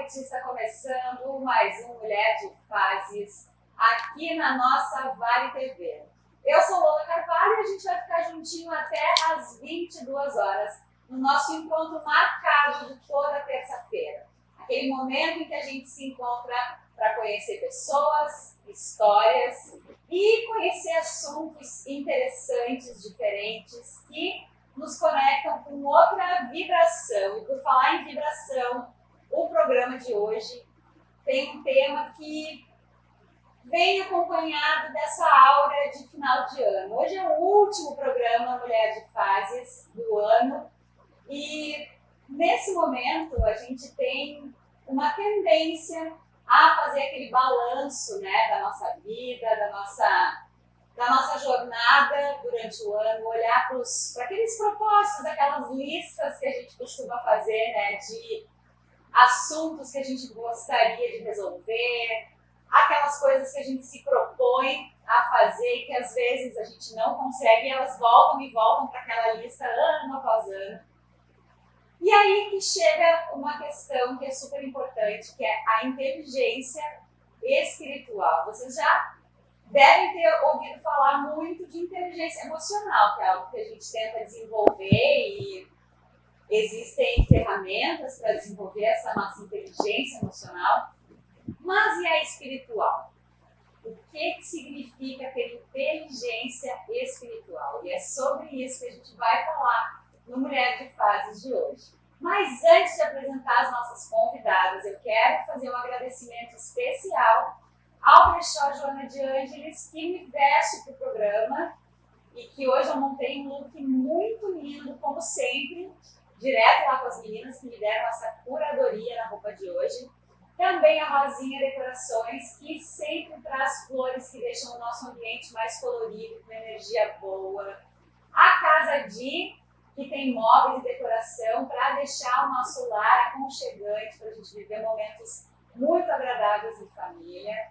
noite, está começando mais um Mulher de Fases aqui na nossa Vale TV. Eu sou Lola Carvalho e a gente vai ficar juntinho até às 22 horas no nosso encontro marcado de toda terça-feira. Aquele momento em que a gente se encontra para conhecer pessoas, histórias e conhecer assuntos interessantes, diferentes, que nos conectam com outra vibração. E por falar em vibração, o programa de hoje tem um tema que vem acompanhado dessa aura de final de ano. Hoje é o último programa Mulher de Fases do ano e nesse momento a gente tem uma tendência a fazer aquele balanço, né, da nossa vida, da nossa jornada durante o ano, olhar para aqueles propósitos, aquelas listas que a gente costuma fazer, né, de assuntos que a gente gostaria de resolver, aquelas coisas que a gente se propõe a fazer e que às vezes a gente não consegue e elas voltam e voltam para aquela lista ano após ano. E aí que chega uma questão que é super importante, que é a inteligência espiritual. Vocês já devem ter ouvido falar muito de inteligência emocional, que é algo que a gente tenta desenvolver e existem ferramentas para desenvolver essa nossa inteligência emocional. Mas e a espiritual? O que significa ter inteligência espiritual? E é sobre isso que a gente vai falar no Mulher de Fases de hoje. Mas antes de apresentar as nossas convidadas, eu quero fazer um agradecimento especial ao brechó Joana de Ângeles, que me veste para o programa e que hoje eu montei um look muito lindo, como sempre, direto lá com as meninas que me deram essa curadoria na roupa de hoje. Também a Rosinha Decorações, que sempre traz flores que deixam o nosso ambiente mais colorido, com energia boa. A Casa Di, que tem móveis e decoração para deixar o nosso lar aconchegante, para a gente viver momentos muito agradáveis em família.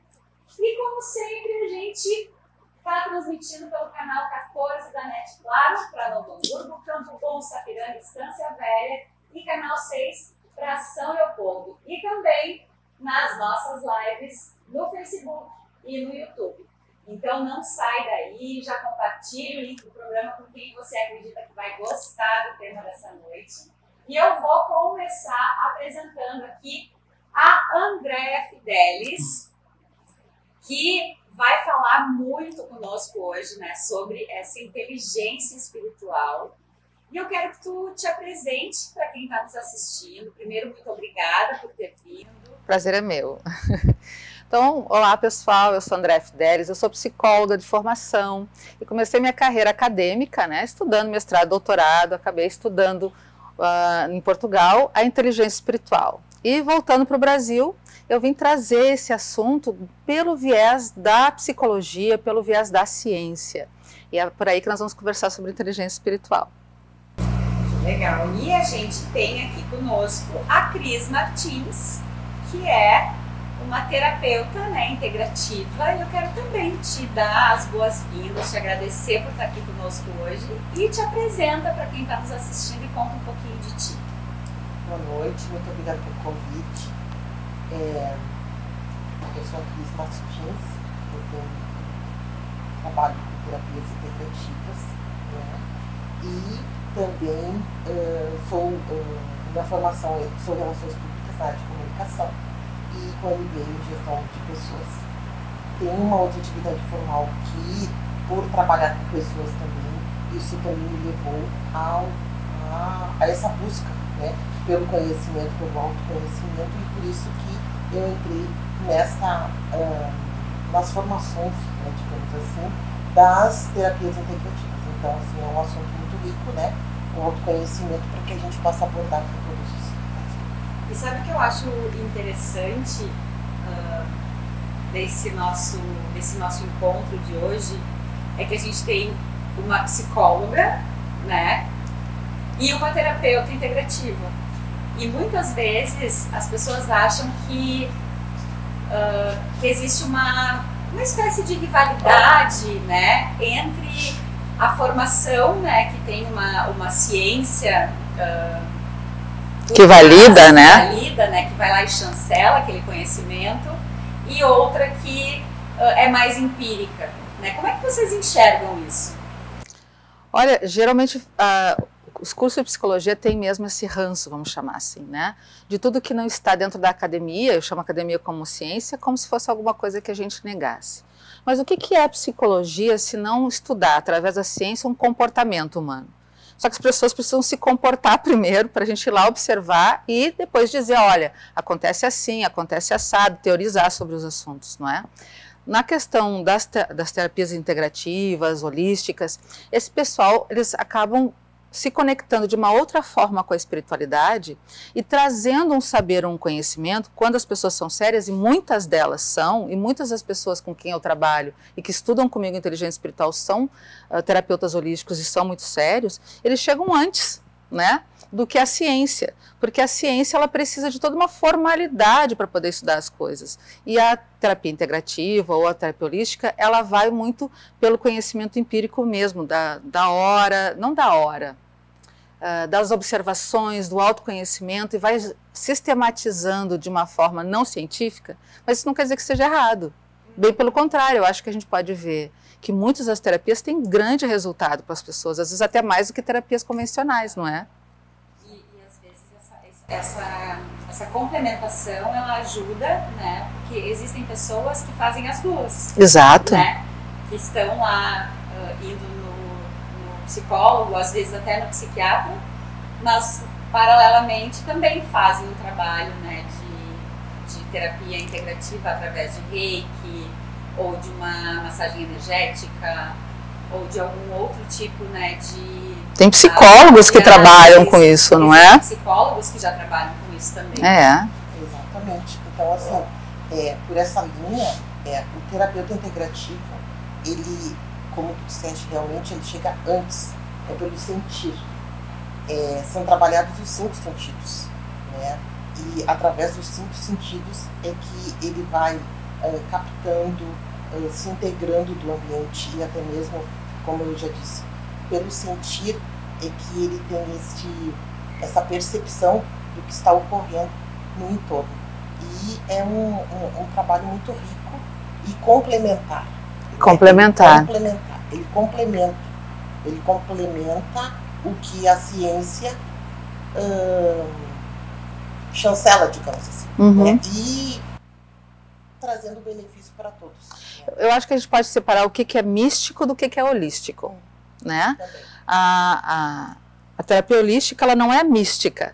E como sempre, a gente está transmitindo pelo canal 14 da NET Claro para Novo Hamburgo, Campo Bom, Sapiranga, Estância Velha e canal 6 para São Leopoldo. E também nas nossas lives no Facebook e no YouTube. Então não sai daí, já compartilhe o link do programa com quem você acredita que vai gostar do tema dessa noite. E eu vou começar apresentando aqui a Andréa Fidelis, que vai falar muito conosco hoje, né, sobre essa inteligência espiritual. E eu quero que tu te apresente para quem está nos assistindo. Primeiro, muito obrigada por ter vindo. Prazer é meu. Então, olá pessoal, eu sou Andréa Fidelis, eu sou psicóloga de formação e comecei minha carreira acadêmica, né, estudando mestrado, doutorado, acabei estudando em Portugal a inteligência espiritual. E voltando para o Brasil, eu vim trazer esse assunto pelo viés da psicologia, pelo viés da ciência. E é por aí que nós vamos conversar sobre inteligência espiritual. Legal. E a gente tem aqui conosco a Cris Martins, que é uma terapeuta, né, integrativa. E eu quero também te dar as boas-vindas, te agradecer por estar aqui conosco hoje e te apresenta para quem está nos assistindo e conta um pouquinho de ti. Boa noite, muito obrigada pelo convite. Eu sou a Cris Martins, eu trabalho com terapias integrativas, né? E também minha formação sou Relações Públicas na área de comunicação e com MBA em Gestão de Pessoas. Tenho uma outra atividade formal que, por trabalhar com pessoas também, isso também me levou a essa busca, né, pelo conhecimento, pelo autoconhecimento, e por isso que eu entrei nas formações, né, digamos assim, das terapias integrativas. Então, assim, é um assunto muito rico, né, o autoconhecimento para que a gente possa abordar com todos os. E sabe o que eu acho interessante desse nosso encontro de hoje? É que a gente tem uma psicóloga, né, e uma terapeuta integrativa. E muitas vezes as pessoas acham que existe uma espécie de rivalidade, né, entre a formação, né, que tem uma ciência que valida, né? vida, né, que vai lá e chancela aquele conhecimento, e outra que é mais empírica, né? Como é que vocês enxergam isso? Olha, geralmente os cursos de psicologia têm mesmo esse ranço, vamos chamar assim, né? De tudo que não está dentro da academia, eu chamo a academia como ciência, como se fosse alguma coisa que a gente negasse. Mas o que é psicologia se não estudar, através da ciência, um comportamento humano? Só que as pessoas precisam se comportar primeiro para a gente ir lá observar e depois dizer, olha, acontece assim, acontece assado, teorizar sobre os assuntos, não é? Na questão das terapias integrativas, holísticas, esse pessoal, eles acabam se conectando de uma outra forma com a espiritualidade e trazendo um saber, um conhecimento, quando as pessoas são sérias, e muitas delas são, e muitas das pessoas com quem eu trabalho e que estudam comigo inteligência espiritual são terapeutas holísticos e são muito sérios, eles chegam antes, né, do que a ciência, porque a ciência ela precisa de toda uma formalidade para poder estudar as coisas, e a terapia integrativa ou a terapia holística, ela vai muito pelo conhecimento empírico mesmo, da hora, não da hora, das observações, do autoconhecimento, e vai sistematizando de uma forma não científica, mas isso não quer dizer que seja errado. Bem pelo contrário, eu acho que a gente pode ver que muitas das terapias têm grande resultado para as pessoas, às vezes até mais do que terapias convencionais, não é? E às vezes essa complementação, ela ajuda, né? Porque existem pessoas que fazem as duas. Exato. Né? Que estão lá indo no psicólogo, às vezes até no psiquiatra, mas paralelamente também fazem um trabalho, né, de terapia integrativa através de reiki, ou de uma massagem energética, ou de algum outro tipo, né, de... Tem psicólogos que trabalham com isso, não é? Psicólogos que já trabalham com isso também. É. Exatamente. Então, assim, por essa linha, o terapeuta integrativo, ele, como tu disseste, realmente ele chega antes, é pelo sentir. São trabalhados os 5 sentidos, né? E através dos 5 sentidos é que ele vai captando, se integrando do ambiente, e até mesmo, como eu já disse, pelo sentir é que ele tem essa percepção do que está ocorrendo no entorno. E é um trabalho muito rico e complementar. Complementar. Ele complementa o que a ciência chancela, digamos assim, né? E trazendo benefício para todos. Eu acho que a gente pode separar o que é místico do que é holístico, né? A terapia holística, ela não é mística,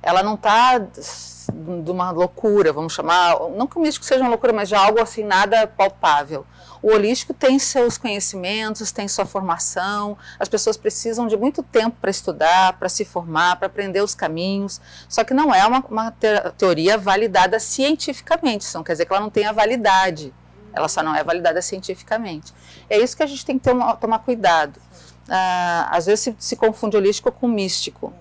ela não está de uma loucura, vamos chamar, não que o místico seja uma loucura, mas de algo assim, nada palpável. O holístico tem seus conhecimentos, tem sua formação, as pessoas precisam de muito tempo para estudar, para se formar, para aprender os caminhos, só que não é uma teoria validada cientificamente, isso não quer dizer que ela não tenha validade, ela só não é validada cientificamente. É isso que a gente tem que tomar cuidado. Às vezes se confunde holístico com místico.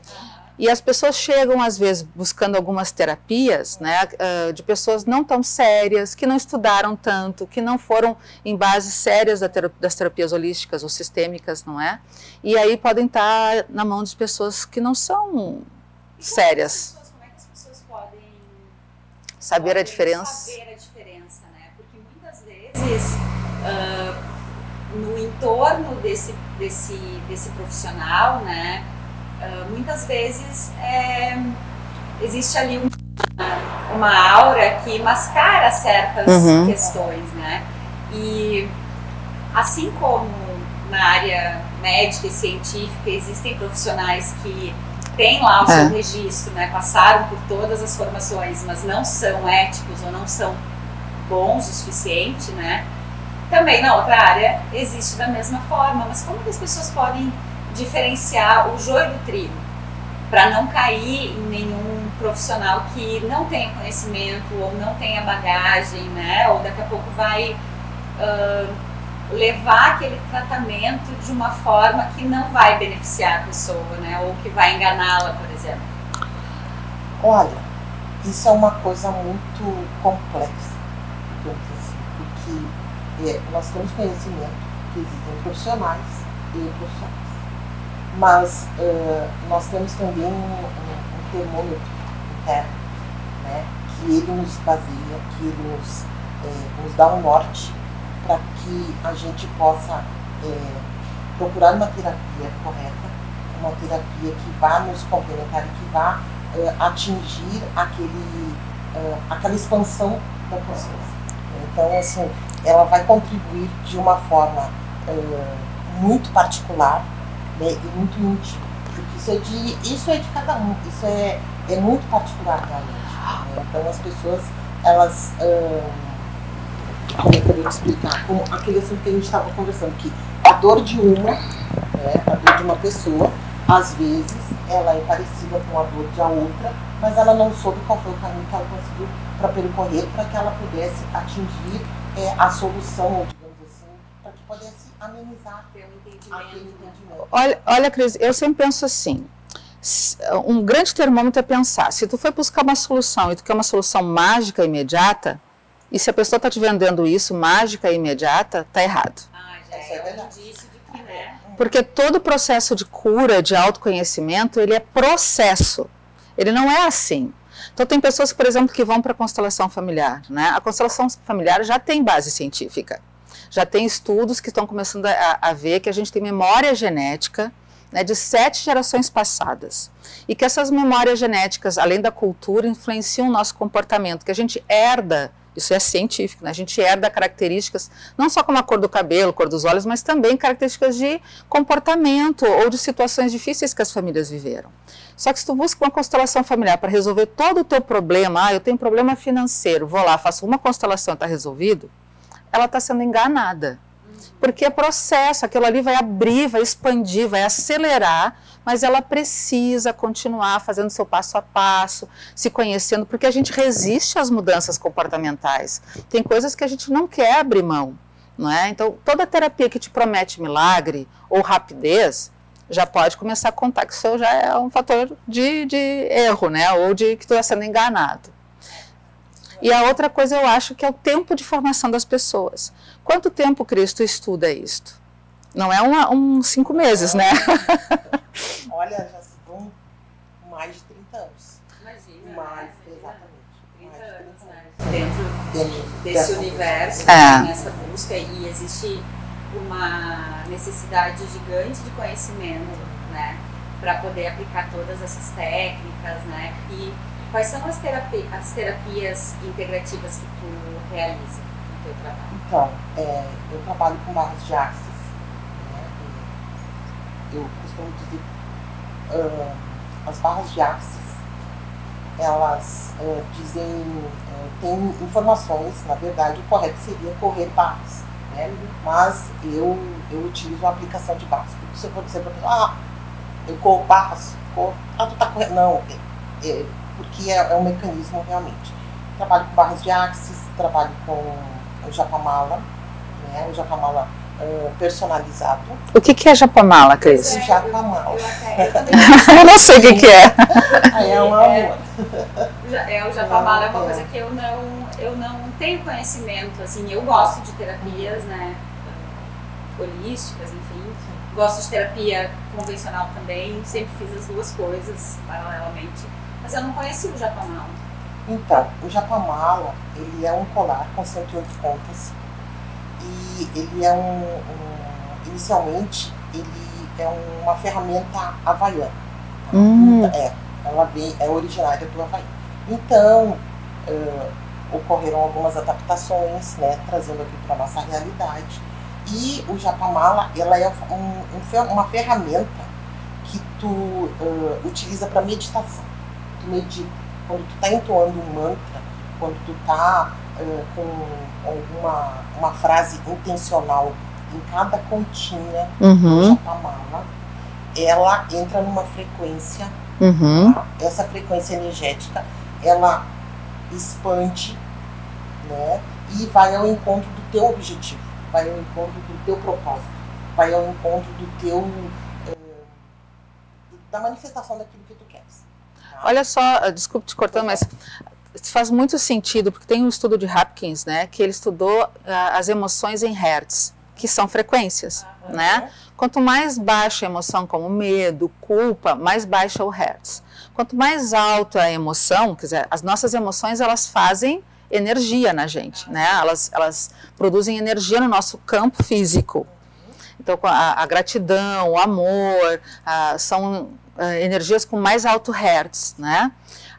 E as pessoas chegam, às vezes, buscando algumas terapias, né, de pessoas não tão sérias, que não estudaram tanto, que não foram em bases sérias das terapias holísticas ou sistêmicas, não é? E aí podem estar na mão de pessoas que não são sérias. Como é que as pessoas podem saber a diferença? Saber a diferença, né? Porque muitas vezes, no entorno desse profissional, né, muitas vezes existe ali uma aura que mascara certas questões, né? E assim como na área médica e científica existem profissionais que têm lá o seu registro, né? Passaram por todas as formações, mas não são éticos ou não são bons o suficiente, né? Também na outra área existe da mesma forma, mas como que as pessoas podem diferenciar o joio do trigo, para não cair em nenhum profissional que não tenha conhecimento ou não tenha bagagem, né? Ou daqui a pouco vai levar aquele tratamento de uma forma que não vai beneficiar a pessoa, né? Ou que vai enganá-la, por exemplo. Olha, isso é uma coisa muito complexa, assim, porque nós temos conhecimento que existem profissionais e profissionais. Mas nós temos também um termômetro interno né, que ele nos baseia, que ele nos dá um norte para que a gente possa procurar uma terapia correta, uma terapia que vá nos complementar e que vá atingir aquela expansão da consciência. Então, assim, ela vai contribuir de uma forma muito particular, né, e muito íntima, porque isso é de cada um, isso é muito particular realmente, né? Então as pessoas, elas como é que eu vou te explicar? Como aquele assunto que a gente estava conversando, que a dor de a dor de uma pessoa, às vezes, ela é parecida com a dor de a outra, mas ela não soube qual foi o caminho que ela conseguiu para percorrer, para que ela pudesse atingir a solução, digamos assim, para que pudesse amenizar aquele entendimento. Olha, Cris, eu sempre penso assim, um grande termômetro é pensar, se tu foi buscar uma solução e tu quer uma solução mágica imediata, e se a pessoa está te vendendo isso, mágica e imediata, tá errado. Já é um indício de que, né? Porque todo processo de cura, de autoconhecimento, ele é processo. Ele não é assim. Então tem pessoas, por exemplo, que vão para a constelação familiar, né? A constelação familiar já tem base científica. Já tem estudos que estão começando a ver que a gente tem memória genética, né, de 7 gerações passadas. E que essas memórias genéticas, além da cultura, influenciam o nosso comportamento, que a gente herda. Isso é científico, né? A gente herda características, não só como a cor do cabelo, cor dos olhos, mas também características de comportamento ou de situações difíceis que as famílias viveram. Só que se tu busca uma constelação familiar para resolver todo o teu problema, eu tenho problema financeiro, vou lá, faço uma constelação e está resolvido, ela está sendo enganada. Porque é processo, aquilo ali vai abrir, vai expandir, vai acelerar, mas ela precisa continuar fazendo seu passo a passo, se conhecendo, porque a gente resiste às mudanças comportamentais. Tem coisas que a gente não quer abrir mão, não é? Então, toda terapia que te promete milagre ou rapidez, já pode começar a contar que isso já é um fator de erro, né? Ou de que tu está sendo enganado. E a outra coisa eu acho que é o tempo de formação das pessoas. Quanto tempo, Cristo, estuda isto? Não é 5 meses, né? Olha, já são mais de 30 anos. Imagina. Mais, exatamente. 30 anos, né? Dentro desse dessa universo, nessa busca, e existe uma necessidade gigante de conhecimento, né? Para poder aplicar todas essas técnicas, né? E quais são as terapias integrativas que tu realiza no teu trabalho? Então, eu trabalho com barras de axis, né? Eu costumo dizer as barras de axis, elas têm informações, na verdade o correto seria correr barras, né? Mas eu utilizo a aplicação de barras, porque se eu for dizer para a pessoa, eu corro barras, tu tá correndo, não, porque é um mecanismo realmente. Trabalho com barras de axis, trabalho com o japamala, né? O japamala personalizado. O que é japamala, Cris? O japamala. Eu não sei o que é. É um amor. O japamala é uma coisa que eu não tenho conhecimento, assim, eu gosto de terapias, né, holísticas, enfim, gosto de terapia convencional também, sempre fiz as duas coisas paralelamente, mas eu não conheci o japamala. Então, o japamala, ele é um colar com 108 pontas e ele é inicialmente, ele é uma ferramenta havaiana. Ela é originária do Havaí. Então, ocorreram algumas adaptações, né, trazendo aqui para a nossa realidade. E o japamala, ela é uma ferramenta que tu utiliza para meditação. Tu medita. Quando tu está entoando um mantra, quando tu está com uma frase intencional em cada continha do japamala, ela entra numa frequência, tá? Essa frequência energética, ela expande, né? E vai ao encontro do teu objetivo, vai ao encontro do teu propósito, vai ao encontro do teu da manifestação daquilo que tu queres. Tá? Olha só, desculpe te cortando, mas faz muito sentido, porque tem um estudo de Hopkins, né, que ele estudou as emoções em hertz. que são frequências, né? Quanto mais baixa a emoção, como medo, culpa, mais baixa o Hertz. Quanto mais alta a emoção, quer dizer, as nossas emoções, elas fazem energia na gente, né? Elas produzem energia no nosso campo físico. Então, a gratidão, o amor, são energias com mais alto Hertz, né?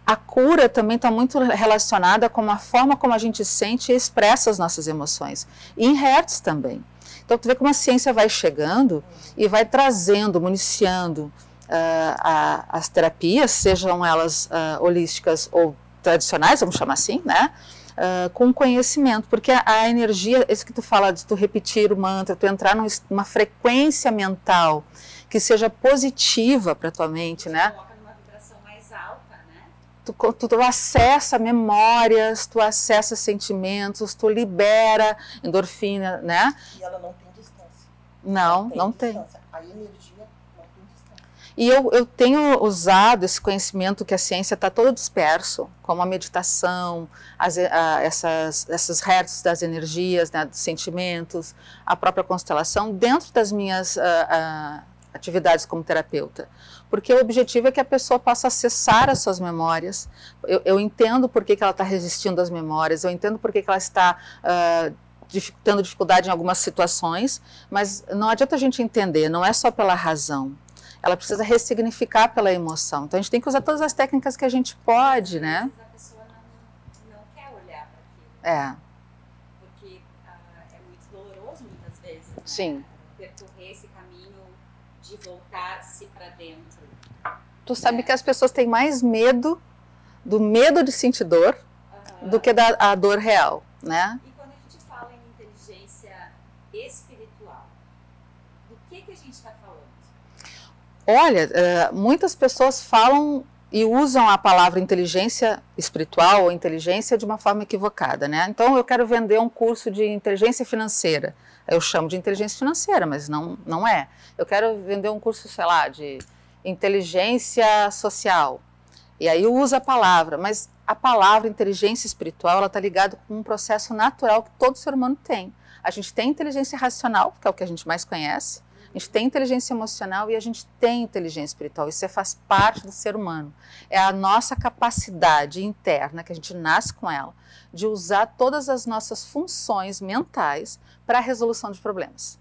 A cura também está muito relacionada com a forma como a gente sente e expressa as nossas emoções. E em Hertz também. Então, tu vê como a ciência vai chegando e vai trazendo, municiando as terapias, sejam elas holísticas ou tradicionais, vamos chamar assim, né? Com conhecimento, porque a energia, isso que tu fala de tu repetir o mantra, tu entrar numa frequência mental que seja positiva para tua mente, né? Coloca numa vibração mais alta, né? Tu acessa memórias, tu acessa sentimentos, tu libera endorfina, né? E ela não tem distância. Não tem. Distância. A energia não tem distância. E eu tenho usado esse conhecimento que a ciência está todo disperso, como a meditação, essas hertz das energias, né, dos sentimentos, a própria constelação, dentro das minhas atividades como terapeuta. Porque o objetivo é que a pessoa possa acessar as suas memórias. Eu entendo por que ela está resistindo às memórias, eu entendo por que ela está tendo dificuldade em algumas situações, mas não adianta a gente entender, não é só pela razão. Ela precisa ressignificar pela emoção. Então a gente tem que usar todas as técnicas que a gente pode, né? Às vezes a pessoa não quer olhar para aquilo. Porque é muito doloroso muitas vezes. Né? Sim. Percorrer esse caminho de voltar-se para dentro. Tu sabe que as pessoas têm mais medo do medo de sentir dor do que da dor real, né? E quando a gente fala em inteligência espiritual, do que a gente está falando? Olha, muitas pessoas falam e usam a palavra inteligência espiritual ou inteligência de uma forma equivocada, né? Então, eu quero vender um curso de inteligência financeira. Eu chamo de inteligência financeira, mas não é. Eu quero vender um curso, sei lá, de inteligência social. E aí eu uso a palavra, mas a palavra inteligência espiritual, ela está ligada com um processo natural que todo ser humano tem. A gente tem inteligência racional, que é o que a gente mais conhece. A gente tem inteligência emocional e a gente tem inteligência espiritual. Isso faz parte do ser humano. É a nossa capacidade interna, que a gente nasce com ela, de usar todas as nossas funções mentais para a resolução de problemas.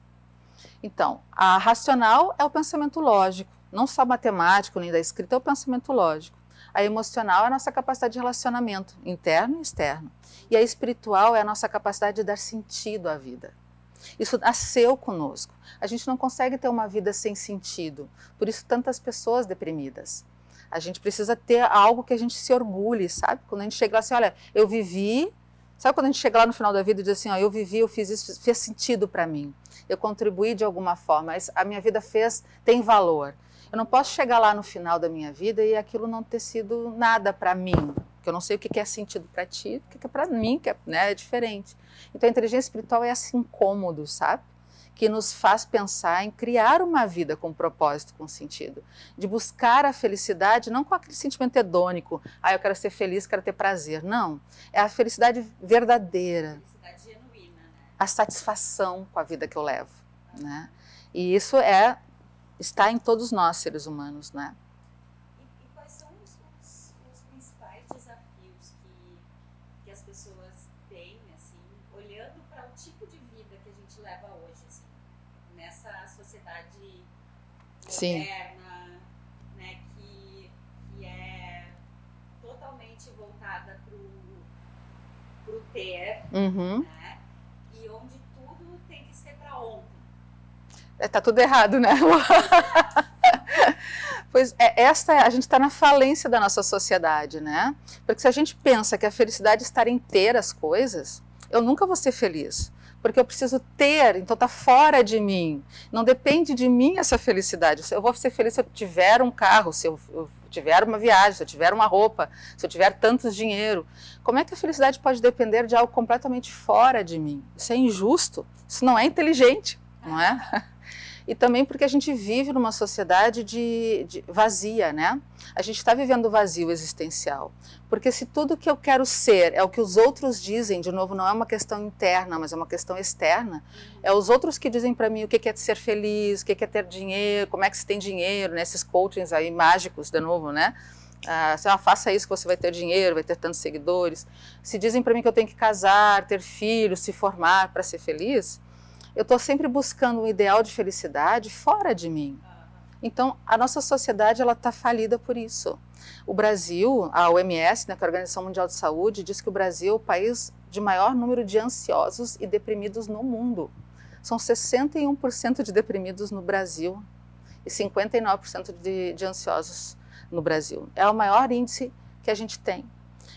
Então, a racional é o pensamento lógico, não só matemático nem da escrita, é o pensamento lógico. A emocional é a nossa capacidade de relacionamento interno e externo. E a espiritual é a nossa capacidade de dar sentido à vida. Isso nasceu conosco. A gente não consegue ter uma vida sem sentido. Por isso, tantas pessoas deprimidas. A gente precisa ter algo que a gente se orgulhe, sabe? Quando a gente chega lá assim, olha, eu vivi... Sabe quando a gente chega lá no final da vida e diz assim, ó, eu vivi, eu fiz isso, fez sentido para mim. Eu contribuí de alguma forma, a minha vida tem valor. Eu não posso chegar lá no final da minha vida e aquilo não ter sido nada para mim. Porque eu não sei o que é sentido para ti, o que é para mim, que é diferente. Então a inteligência espiritual é esse incômodo, sabe? Que nos faz pensar em criar uma vida com propósito, com sentido. De buscar a felicidade, não com aquele sentimento hedônico, eu quero ser feliz, quero ter prazer. Não, é a felicidade verdadeira. Felicidade genuína, né? A satisfação com a vida que eu levo, né? E isso está em todos nós, seres humanos, né? E quais são os principais desafios que as pessoas têm, assim, olhando para o tipo de vida que a gente leva hoje, assim, nessa sociedade moderna, né, que é totalmente voltada para o ter, né, e onde tudo tem que ser para ontem. Tá tudo errado, né? Pois a gente está na falência da nossa sociedade, né? Porque se a gente pensa que a felicidade está em ter as coisas, eu nunca vou ser feliz. Porque eu preciso ter, então está fora de mim. Não depende de mim essa felicidade. Eu vou ser feliz se eu tiver um carro, se eu tiver uma viagem, se eu tiver uma roupa, se eu tiver tanto dinheiro. Como é que a felicidade pode depender de algo completamente fora de mim? Isso é injusto, isso não é inteligente, não é? E também porque a gente vive numa sociedade vazia, né? A gente está vivendo o vazio existencial. Porque se tudo que eu quero ser é o que os outros dizem, de novo, não é uma questão interna, mas é uma questão externa, é os outros que dizem para mim o que é ser feliz, o que é ter dinheiro, como é que se tem dinheiro, né? Esses coachings aí mágicos, de novo, né? Faça isso que você vai ter dinheiro, vai ter tantos seguidores. Se dizem para mim que eu tenho que casar, ter filhos, se formar para ser feliz, eu estou sempre buscando um ideal de felicidade fora de mim. Então, a nossa sociedade está falida por isso. O Brasil, a OMS, né, que é a Organização Mundial de Saúde, diz que o Brasil é o país de maior número de ansiosos e deprimidos no mundo. São 61% de deprimidos no Brasil e 59% de ansiosos no Brasil. É o maior índice que a gente tem.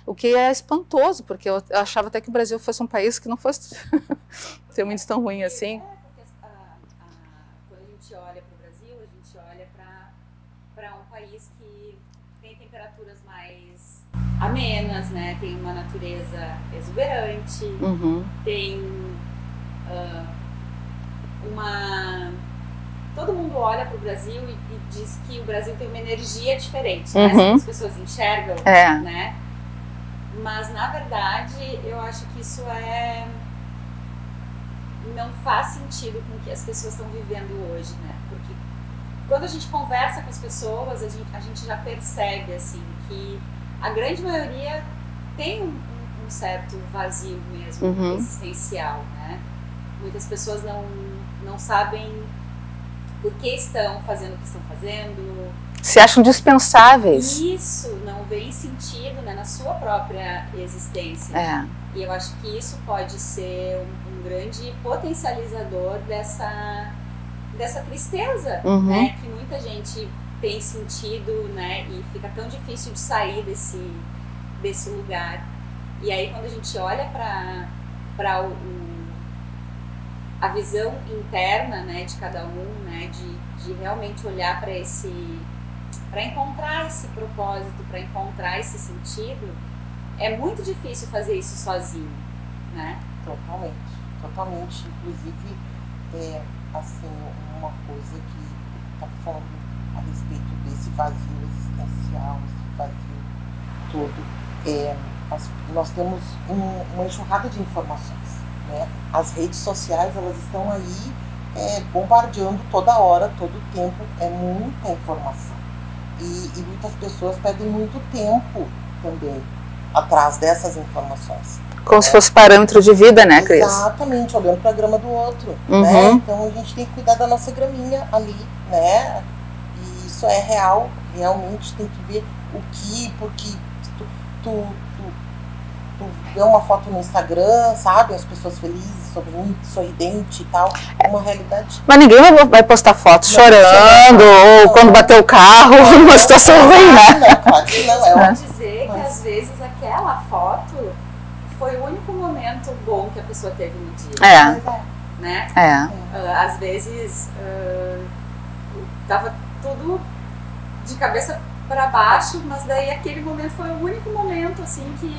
O que é espantoso, porque eu achava até que o Brasil fosse um país que não fosse ter um índice tão ruim assim. Porque quando a gente olha para o Brasil, a gente olha para um país que tem temperaturas mais amenas, né? Tem uma natureza exuberante, tem todo mundo olha para o Brasil e diz que o Brasil tem uma energia diferente, né? As pessoas enxergam, né? Mas, na verdade, eu acho que isso não faz sentido com o que as pessoas estão vivendo hoje, né? Porque quando a gente conversa com as pessoas, a gente já percebe, assim, que a grande maioria tem um certo vazio mesmo, existencial, né? Muitas pessoas não sabem por que estão fazendo o que estão fazendo. Se acham dispensáveis. Isso, não vê sentido, né, na sua própria existência. E eu acho que isso pode ser um grande potencializador dessa tristeza, né, que muita gente tem sentido, né, e fica tão difícil de sair desse lugar. E aí quando a gente olha para a visão interna, né, de cada um, né, de realmente olhar para encontrar esse propósito, para encontrar esse sentido, é muito difícil fazer isso sozinho, né? Totalmente. Inclusive, assim, uma coisa que está falando a respeito desse vazio existencial, esse vazio todo, nós temos uma enxurrada de informações, né? As redes sociais, elas estão aí bombardeando toda hora, todo tempo, é muita informação. E muitas pessoas perdem muito tempo também atrás dessas informações. Como se fosse parâmetro de vida, né, Cris? Exatamente, olhando para a grama do outro. Né? Então a gente tem que cuidar da nossa graminha ali, né? E isso é real, realmente tem que ver porque tu vê uma foto no Instagram, sabe? As pessoas felizes, sorridente e tal. É uma realidade. Mas ninguém vai postar foto chorando ou quando bateu o carro, numa situação ruim, né? Claro que não. Quer dizer que às vezes aquela foto foi o único momento bom que a pessoa teve no dia. Né? Às vezes tava tudo de cabeça para baixo, mas daí aquele momento foi o único momento assim que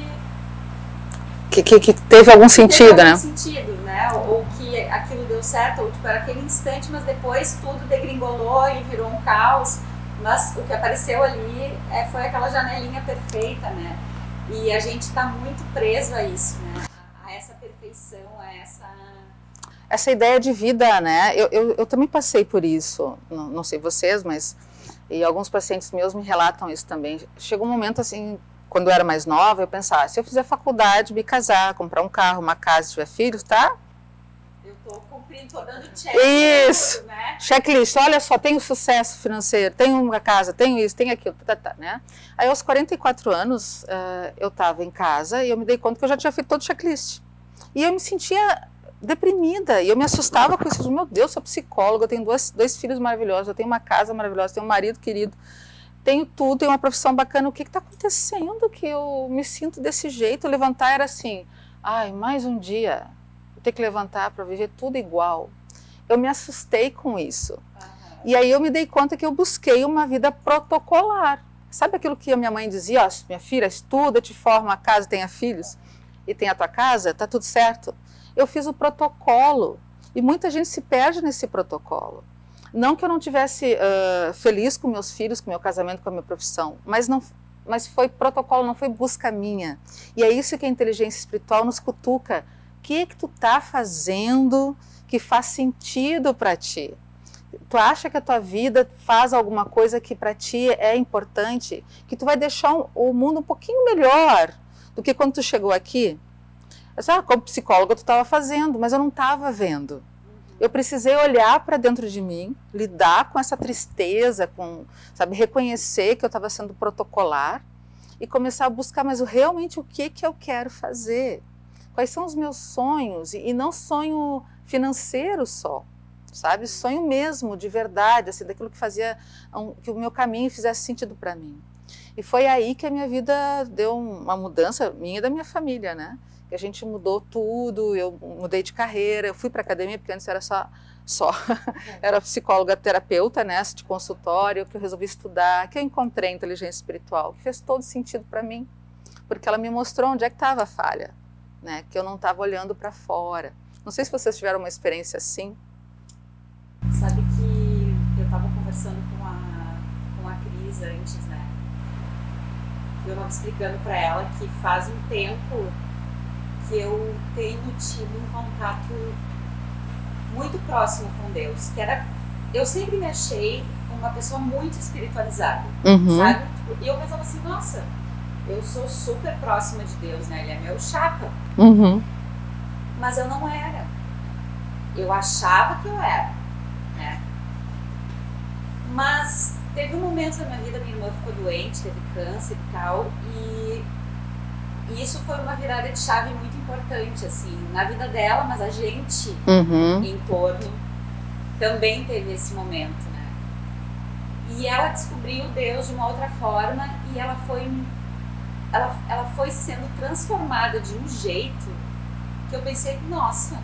teve algum sentido, né? Ou que aquilo deu certo, ou tipo, era aquele instante, mas depois tudo degringolou e virou um caos. Mas o que apareceu ali foi aquela janelinha perfeita, né? E a gente está muito preso a isso, né? A essa perfeição, a essa ideia de vida, né? Eu também passei por isso, não sei vocês, mas e alguns pacientes meus me relatam isso também. Chegou um momento assim, quando eu era mais nova, eu pensava, se eu fizer faculdade, me casar, comprar um carro, uma casa, tiver filhos, tá? Eu tô cumprindo, tô dando check. Isso, né? Checklist, olha só, tenho sucesso financeiro, tenho uma casa, tenho isso, tenho aquilo, né? Aí aos 44 anos, eu estava em casa e eu me dei conta que eu já tinha feito todo o checklist. E eu me sentia deprimida, e eu me assustava com isso. Meu Deus, sou psicóloga, eu tenho dois filhos maravilhosos, eu tenho uma casa maravilhosa, tenho um marido querido, tenho tudo, tenho uma profissão bacana. O que está acontecendo que eu me sinto desse jeito? Levantar era assim, ai, mais um dia, vou ter que levantar para viver tudo igual. Eu me assustei com isso. E aí eu me dei conta que eu busquei uma vida protocolar. Sabe aquilo que a minha mãe dizia? Ó, minha filha, estuda, te forma a casa, tenha filhos, e tem a tua casa, tá tudo certo. Eu fiz o protocolo, e muita gente se perde nesse protocolo. Não que eu não tivesse feliz com meus filhos, com meu casamento, com a minha profissão, mas foi protocolo, não foi busca minha. E é isso que a inteligência espiritual nos cutuca. O que é que tu tá fazendo que faz sentido para ti? Tu acha que a tua vida faz alguma coisa que para ti é importante, que tu vai deixar o mundo um pouquinho melhor do que quando tu chegou aqui? Como psicóloga tu estava fazendo, mas eu não estava vendo. Eu precisei olhar para dentro de mim, lidar com essa tristeza, reconhecer que eu estava sendo protocolar e começar a buscar, mas realmente o que eu quero fazer? Quais são os meus sonhos? E não sonho financeiro só, sabe? Sonho mesmo, de verdade, assim, daquilo que fazia que o meu caminho fizesse sentido para mim. E foi aí que a minha vida deu uma mudança, minha e da minha família, né? Que a gente mudou tudo, eu mudei de carreira, eu fui para a academia, porque antes era era psicóloga terapeuta, né, de consultório, que eu resolvi estudar, que eu encontrei a inteligência espiritual, que fez todo sentido para mim, porque ela me mostrou onde é que estava a falha, né, que eu não estava olhando para fora. Não sei se vocês tiveram uma experiência assim. Sabe que eu estava conversando com a Cris antes, né, eu estava explicando para ela que faz um tempo que eu tenho tido um contato muito próximo com Deus, eu sempre me achei uma pessoa muito espiritualizada, sabe? E eu pensava assim, nossa, eu sou super próxima de Deus, né? Ele é meu chapa. Mas eu não era. Eu achava que eu era, né? Mas teve um momento na minha vida, minha irmã ficou doente, teve câncer e tal, e isso foi uma virada de chave muito importante, assim, na vida dela, mas a gente em torno também teve esse momento, né? E ela descobriu Deus de uma outra forma e ela foi sendo transformada de um jeito que eu pensei, nossa,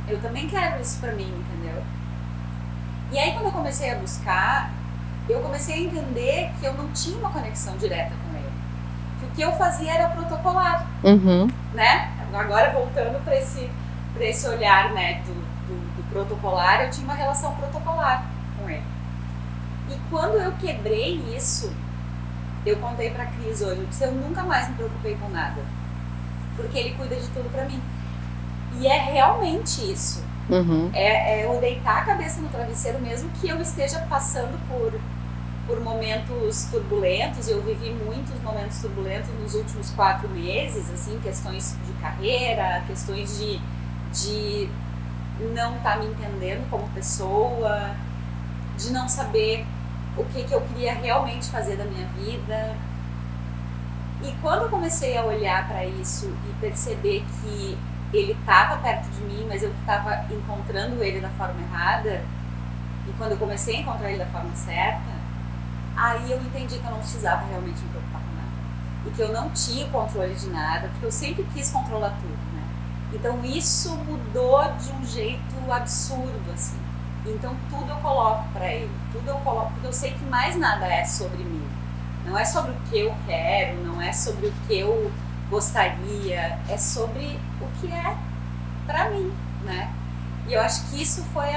eu também quero isso pra mim, entendeu? E aí quando eu comecei a buscar, eu comecei a entender que eu não tinha uma conexão direta com ele. Que o que eu fazia era protocolar, né? Agora voltando para esse olhar, né, do protocolar, eu tinha uma relação protocolar com ele. E quando eu quebrei isso, eu contei para a Cris hoje, eu disse, eu nunca mais me preocupei com nada, porque ele cuida de tudo para mim. E é realmente isso. É eu deitar a cabeça no travesseiro, mesmo que eu esteja passando por momentos turbulentos. Eu vivi muitos momentos turbulentos nos últimos 4 meses, assim, questões de carreira, questões de não estar me entendendo como pessoa, de não saber o que eu queria realmente fazer da minha vida. E quando eu comecei a olhar para isso e perceber que ele estava perto de mim, mas eu estava encontrando ele da forma errada, e quando eu comecei a encontrar ele da forma certa, aí eu entendi que eu não precisava realmente me preocupar com nada. E que eu não tinha controle de nada, porque eu sempre quis controlar tudo, né? Então isso mudou de um jeito absurdo, assim. Então tudo eu coloco pra ele, tudo eu coloco, porque eu sei que mais nada é sobre mim. Não é sobre o que eu quero, não é sobre o que eu gostaria, é sobre o que é pra mim, né? E eu acho que isso foi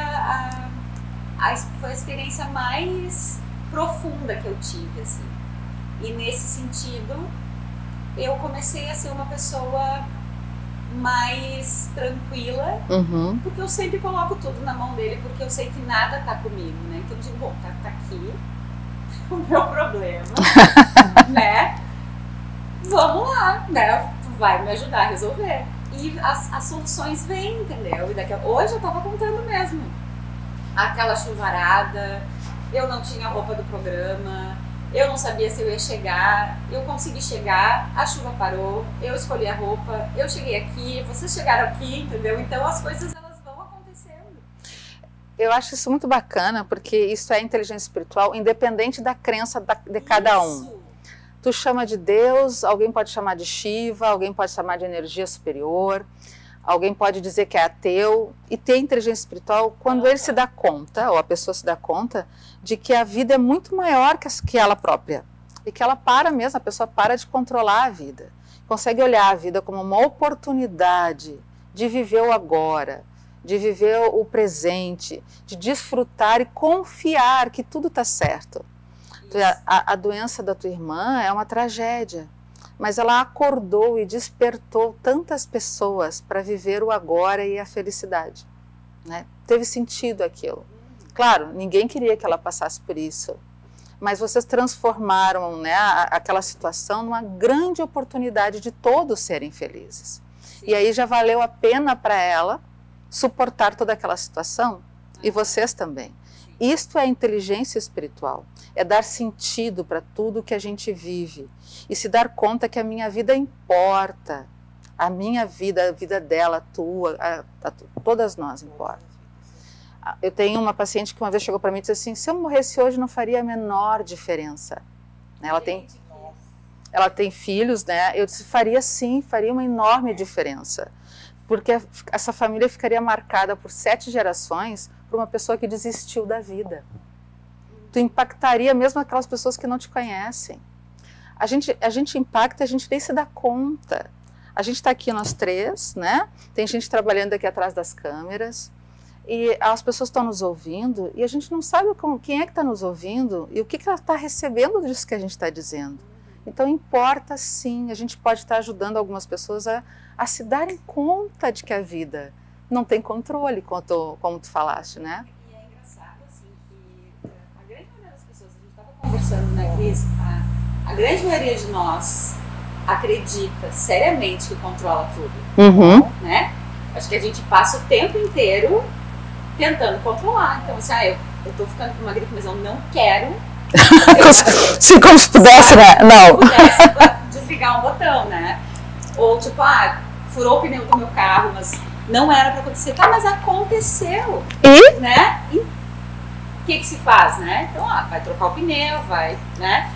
foi a experiência mais profunda que eu tive, assim. E nesse sentido, eu comecei a ser uma pessoa mais tranquila, porque eu sempre coloco tudo na mão dele, porque eu sei que nada tá comigo, né? Então eu digo, bom, tá aqui o meu problema, né? Vamos lá, né? Tu vai me ajudar a resolver. E as soluções vêm, entendeu? E hoje eu tava contando mesmo. Aquela chuvarada, eu não tinha roupa do programa, eu não sabia se eu ia chegar, eu consegui chegar, a chuva parou, eu escolhi a roupa, eu cheguei aqui, vocês chegaram aqui, entendeu? Então as coisas elas vão acontecendo. Eu acho isso muito bacana, porque isso é inteligência espiritual, independente da crença de cada um. Tu chama de Deus, alguém pode chamar de Shiva, alguém pode chamar de energia superior, alguém pode dizer que é ateu, e ter inteligência espiritual quando ele se dá conta, ou a pessoa se dá conta, de que a vida é muito maior que ela própria. E que ela a pessoa para de controlar a vida. Consegue olhar a vida como uma oportunidade de viver o agora, de viver o presente, de desfrutar e confiar que tudo está certo. A doença da tua irmã é uma tragédia, mas ela acordou e despertou tantas pessoas para viver o agora e a felicidade, né? Teve sentido aquilo. Claro, ninguém queria que ela passasse por isso, mas vocês transformaram, né, aquela situação numa grande oportunidade de todos serem felizes. Sim. E aí já valeu a pena para ela suportar toda aquela situação, e vocês também. Isto é inteligência espiritual, é dar sentido para tudo que a gente vive e se dar conta que a minha vida importa, a minha vida, a vida dela, a tua, todas nós importam. Eu tenho uma paciente que uma vez chegou para mim e disse assim, se eu morresse hoje não faria a menor diferença. Ela tem filhos, né? Eu disse, faria sim, faria uma enorme diferença, porque essa família ficaria marcada por 7 gerações por uma pessoa que desistiu da vida. Tu impactaria mesmo aquelas pessoas que não te conhecem. A gente impacta, a gente nem se dá conta. A gente está aqui nós 3, né? Tem gente trabalhando aqui atrás das câmeras e as pessoas estão nos ouvindo e a gente não sabe quem é que está nos ouvindo e o que ela está recebendo disso que a gente está dizendo. Então importa sim, a gente pode estar ajudando algumas pessoas a se darem conta de que a vida não tem controle, como tu falaste, né? E é engraçado, assim, que a grande maioria das pessoas, a gente estava conversando, né, Cris? A grande maioria de nós acredita seriamente que controla tudo, né? Acho que a gente passa o tempo inteiro tentando controlar. Então, assim, eu tô ficando com uma gripe, mas eu não quero. Sim, como se pudesse, né? Não. Se pudesse desligar um botão, né? Ou tipo, furou o pneu do meu carro, mas não era para acontecer. Tá, mas aconteceu. E? Né? E o que se faz, né? Então, vai trocar o pneu, vai, né?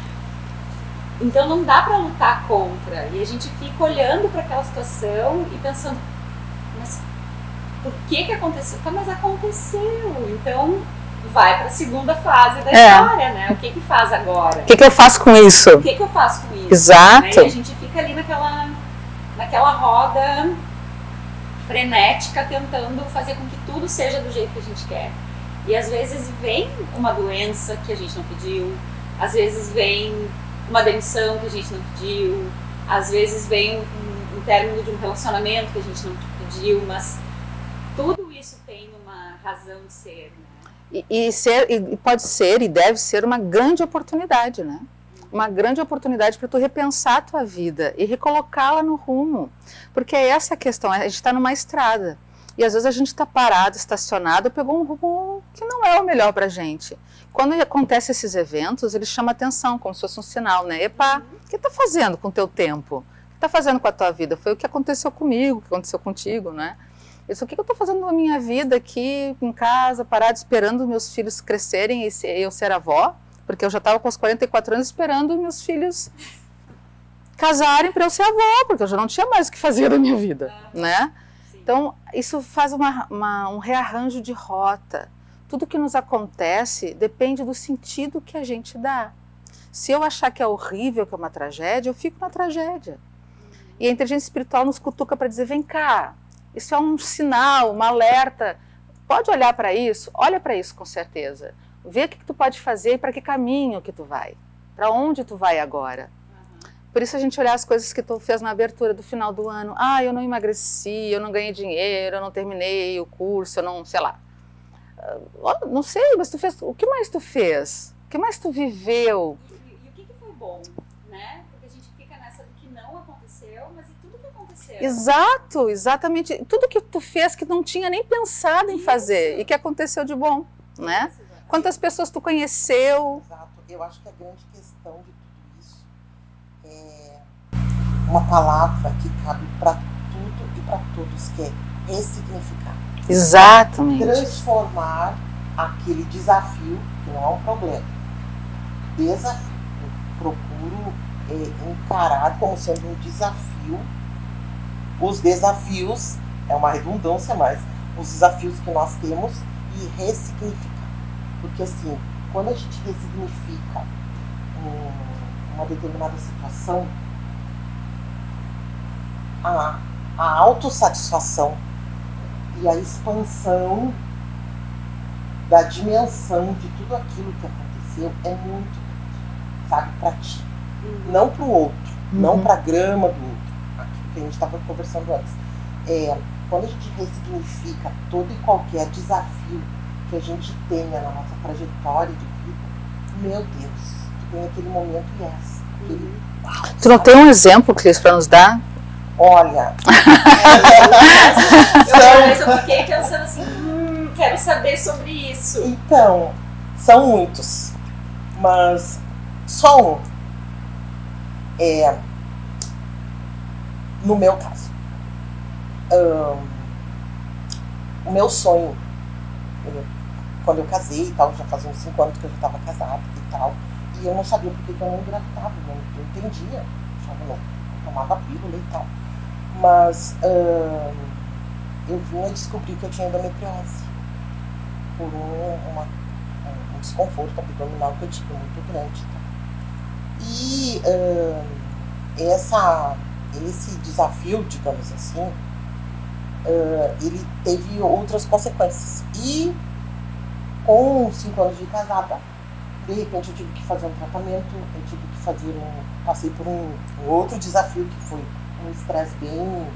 Então não dá para lutar contra. E a gente fica olhando para aquela situação e pensando, mas por que aconteceu? Tá, mas aconteceu. Então vai para a segunda fase da história, né? O que faz agora? O que eu faço com isso? O que eu faço com isso? Exato. Né? E a gente fica ali naquela roda frenética, tentando fazer com que tudo seja do jeito que a gente quer. E às vezes vem uma doença que a gente não pediu, às vezes vem uma demissão que a gente não pediu, às vezes vem um término de um relacionamento que a gente não pediu, mas tudo isso tem uma razão de ser, né? E pode ser e deve ser uma grande oportunidade, né? Uma grande oportunidade para tu repensar a tua vida e recolocá-la no rumo. Porque é essa a questão, a gente está numa estrada e às vezes a gente está parado, estacionado, pegou um rumo que não é o melhor para a gente. Quando acontecem esses eventos, eles chamam atenção, como se fosse um sinal, né? Epa, o que está fazendo com o teu tempo? O que está fazendo com a tua vida? Foi o que aconteceu comigo, o que aconteceu contigo, né? Isso, o que eu estou fazendo na minha vida aqui em casa, parado esperando meus filhos crescerem e eu ser avó? Porque eu já estava com os 44 anos esperando meus filhos casarem para eu ser avó, porque eu já não tinha mais o que fazer da minha vida, né? Então, isso faz um rearranjo de rota. Tudo que nos acontece depende do sentido que a gente dá. Se eu achar que é horrível, que é uma tragédia, eu fico na tragédia. E a inteligência espiritual nos cutuca para dizer, vem cá, isso é um sinal, uma alerta. Pode olhar para isso? Olha para isso com certeza. Vê o que tu pode fazer e para que caminho que tu vai. Para onde tu vai agora. Por isso a gente olhar as coisas que tu fez na abertura do final do ano. Eu não emagreci, eu não ganhei dinheiro, eu não terminei o curso, eu não, sei lá. Não sei, mas tu fez. O que mais tu fez? O que mais tu viveu? E o que foi bom, né? Porque a gente fica nessa do que não aconteceu, mas e tudo que aconteceu? Exato, exatamente. Tudo que tu fez que não tinha nem pensado em fazer e que aconteceu de bom, né? Quantas pessoas tu conheceu? Exato. Eu acho que a grande questão de tudo isso é uma palavra que cabe para tudo e para todos, que é ressignificar. Exatamente. Transformar aquele desafio, que não é um problema, desafio. Eu procuro encarar como sendo um desafio. Os desafios, é uma redundância, mas os desafios que nós temos e ressignificar. Porque assim, quando a gente ressignifica uma determinada situação, a autossatisfação e a expansão da dimensão de tudo aquilo que aconteceu é muito grande, sabe, para ti. Não para o outro, não para a grama do outro, aquilo que a gente estava conversando antes. Quando a gente ressignifica todo e qualquer desafio que a gente tenha na nossa trajetória de vida, meu Deus, tu tem aquele momento Tu não tem um exemplo, Cris, para nos dar? Olha, eu fiquei pensando assim, quero saber sobre isso. Então, são muitos, mas só um. No meu caso, o meu sonho, quando eu casei e tal, já fazia uns 5 anos que eu já estava casada e tal, e eu não sabia por que eu não engravidava, eu entendia, eu tomava pílula e tal, mas eu vinha descobrir que eu tinha endometriose por um desconforto abdominal que eu tive muito grande. E esse desafio, digamos assim, ele teve outras consequências. E com 5 anos de casada, de repente eu tive que fazer um tratamento, eu tive que passei por um outro desafio que foi um estresse bem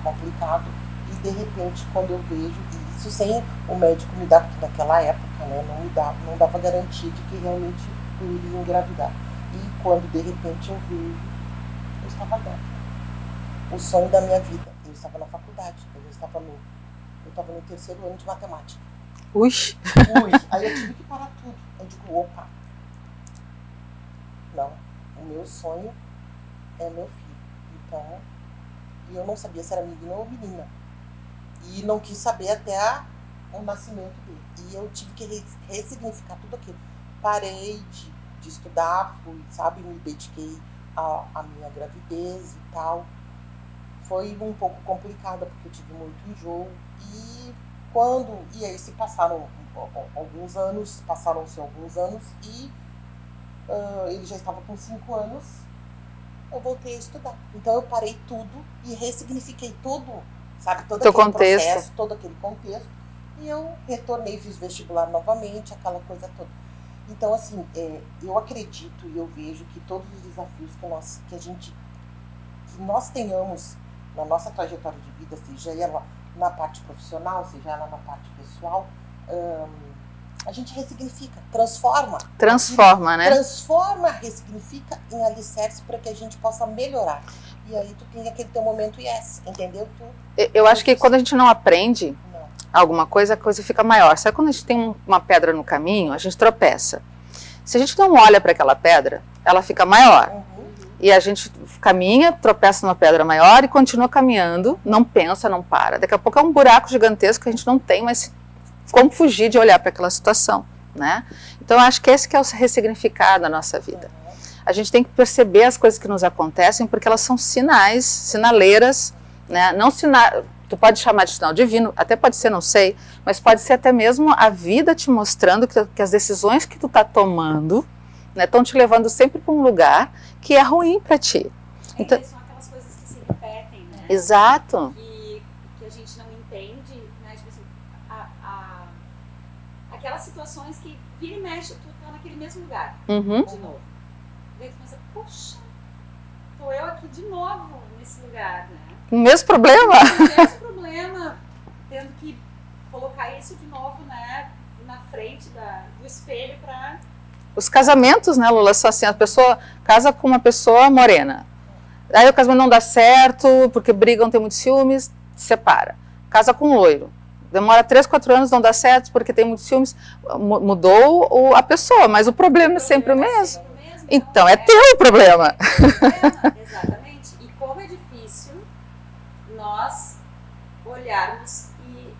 complicado. E de repente, quando eu vejo, isso sem o médico me dar, porque naquela época, né, não dava garantia de que realmente eu iria engravidar. E quando de repente eu vejo, eu estava grávida. O sonho da minha vida. Eu estava na faculdade, eu estava no 3º ano de matemática. Ui! Aí eu tive que parar tudo. Eu digo, opa, não, o meu sonho é meu filho. Então, e eu não sabia se era menino ou menina. E não quis saber até o nascimento dele. E eu tive que ressignificar tudo aquilo. Parei de estudar, me dediquei à minha gravidez e tal. Foi um pouco complicada, porque eu tive muito enjoo. E aí passaram-se alguns anos e ele já estava com 5 anos, eu voltei a estudar. Então eu parei tudo e ressignifiquei todo aquele processo, todo aquele contexto. E eu retornei, fiz vestibular novamente, aquela coisa toda. Então, assim, eu acredito e eu vejo que todos os desafios que nós tenhamos na nossa trajetória de vida, seja ela na parte profissional, seja ela na parte pessoal, a gente ressignifica, transforma, né? Transforma, ressignifica em alicerce para que a gente possa melhorar. E aí tu tem aquele teu momento entendeu? Eu acho que quando a gente não aprende alguma coisa, a coisa fica maior. Sabe quando a gente tem uma pedra no caminho, a gente tropeça. Se a gente não olha para aquela pedra, ela fica maior. E a gente caminha, tropeça numa pedra maior e continua caminhando, não pensa, não para. Daqui a pouco é um buraco gigantesco que a gente não tem, mas como fugir de olhar para aquela situação, né? Então, eu acho que esse que é o ressignificar da nossa vida. A gente tem que perceber as coisas que nos acontecem porque elas são sinaleiras, né? Não tu pode chamar de sinal divino, até pode ser, não sei, mas pode ser até mesmo a vida te mostrando que as decisões que tu está tomando, né, estão te levando sempre para um lugar que é ruim para ti. Então, são aquelas coisas que se repetem, né? Exato. Que a gente não entende, né? Tipo assim, aquelas situações que vira e mexe, tu tá naquele mesmo lugar, de novo. Daí tu pensa, poxa, tô eu aqui de novo nesse lugar, né? O mesmo problema? O mesmo problema, tendo que colocar isso de novo, né, na frente do espelho para... Os casamentos, né, Lula, só assim, a pessoa casa com uma pessoa morena. Aí o casamento não dá certo, porque brigam, tem muitos ciúmes, separa. Casa com um loiro. Demora 3, 4 anos, não dá certo, porque tem muitos ciúmes. Mudou a pessoa, mas o problema é sempre o mesmo. Então, é teu problema. Exatamente. E como é difícil nós olharmos e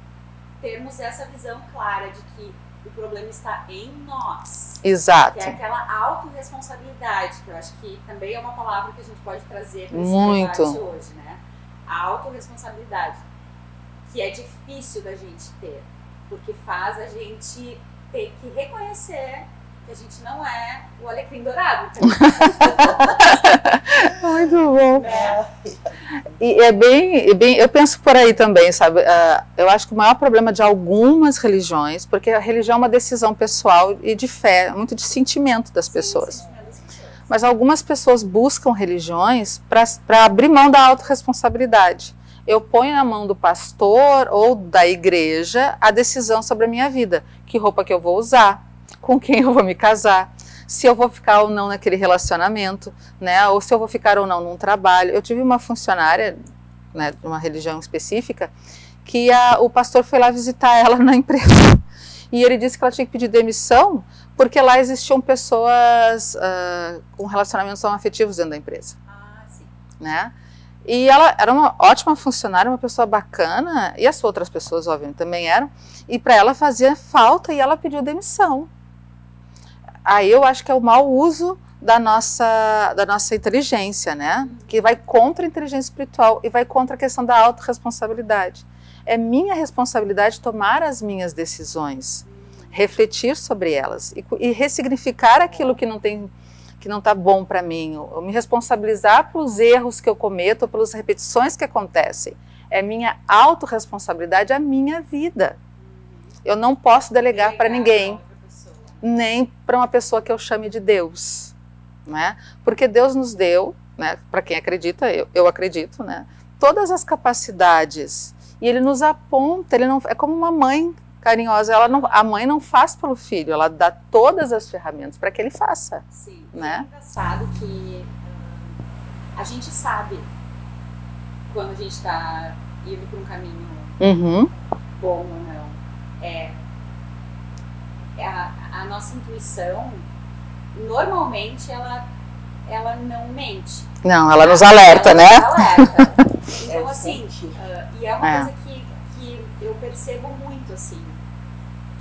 termos essa visão clara de que o problema está em nós. Exato. Que é aquela autorresponsabilidade, que eu acho que também é uma palavra que a gente pode trazer para esse debate hoje, né? A autorresponsabilidade, que é difícil da gente ter, porque faz a gente ter que reconhecer que a gente não é o alecrim dourado. Muito bom. E eu penso por aí também, sabe? Eu acho que o maior problema de algumas religiões, porque a religião é uma decisão pessoal e de fé, muito de sentimento das pessoas. Mas algumas pessoas buscam religiões para abrir mão da autorresponsabilidade. Eu ponho na mão do pastor ou da igreja a decisão sobre a minha vida. Que roupa que eu vou usar, com quem eu vou me casar, se eu vou ficar ou não naquele relacionamento, né? Ou se eu vou ficar ou não num trabalho. Eu tive uma funcionária, né, de uma religião específica, que o pastor foi lá visitar ela na empresa. E ele disse que ela tinha que pedir demissão porque lá existiam pessoas com relacionamentos não afetivos dentro da empresa. Sim. Né? E ela era uma ótima funcionária, uma pessoa bacana, e as outras pessoas, obviamente, também eram, e para ela fazia falta e ela pediu demissão. Aí eu acho que é o mau uso da nossa inteligência, né? Que vai contra a inteligência espiritual e vai contra a questão da autorresponsabilidade. É minha responsabilidade tomar as minhas decisões, refletir sobre elas e ressignificar aquilo que não está bom para mim, eu me responsabilizar pelos erros que eu cometo, pelas repetições que acontecem. É minha autorresponsabilidade, a minha vida. Eu não posso delegar para ninguém, nem para uma pessoa que eu chame de Deus, né? Porque Deus nos deu, né, para quem acredita, eu acredito, né, todas as capacidades, e Ele nos aponta, Ele não, é como uma mãe carinhosa, a mãe não faz pelo filho, ela dá todas as ferramentas para que ele faça. Sim, né? É engraçado que a gente sabe quando a gente está indo por um caminho bom ou não. A nossa intuição, normalmente, ela não mente. Não, ela nos alerta, ela né? Nos alerta. Então, assim, e é uma coisa que eu percebo muito, assim,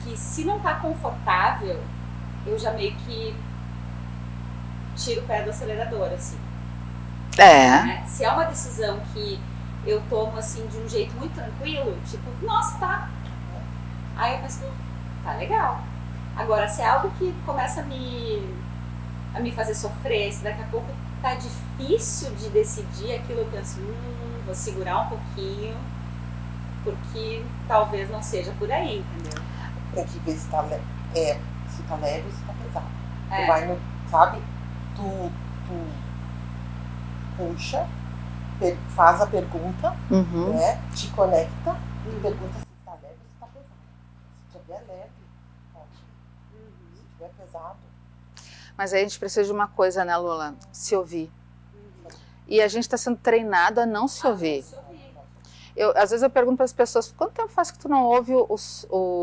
que se não tá confortável, eu já meio que tiro o pé do acelerador, assim. Né? Se é uma decisão que eu tomo, assim, de um jeito muito tranquilo, tipo, nossa, tá. Aí eu penso, tá legal. Agora, se é algo que começa a me fazer sofrer, se daqui a pouco tá difícil de decidir aquilo, eu penso, vou segurar um pouquinho, porque talvez não seja por aí, entendeu? Tem que ver se tá leve ou se tá pesado. Tu vai no, sabe? Tu puxa, faz a pergunta, né? Te conecta e pergunta se tá leve ou se tá pesado. Se tiver leve, ótimo. Se tiver pesado. Mas aí a gente precisa de uma coisa, né, Lula? Se ouvir. E a gente está sendo treinado a não se ouvir. Às vezes eu pergunto para as pessoas, quanto tempo faz que tu não ouve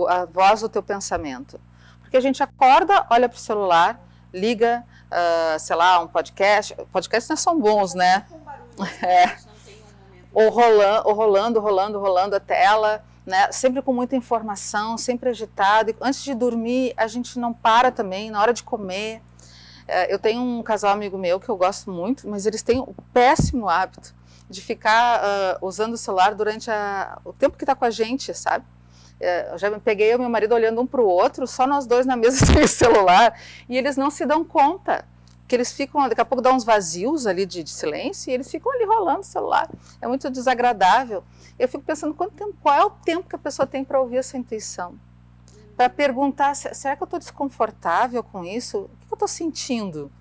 a voz do teu pensamento? Porque a gente acorda, olha para o celular, liga, sei lá, um podcast. Podcasts não são bons, né? Ou rolando a tela, né? Sempre com muita informação, sempre agitado. E antes de dormir, a gente não para também, na hora de comer. Eu tenho um casal amigo meu que eu gosto muito, mas eles têm o péssimo hábito de ficar usando o celular durante o tempo que está com a gente, sabe? Eu já peguei eu e meu marido olhando um para o outro, só nós dois na mesa sem o celular, e eles não se dão conta que eles ficam, daqui a pouco dá uns vazios ali de silêncio, e eles ficam ali rolando o celular. É muito desagradável. Eu fico pensando, qual é o tempo que a pessoa tem para ouvir essa intuição? Para perguntar, será que eu estou desconfortável com isso? O que eu estou sentindo?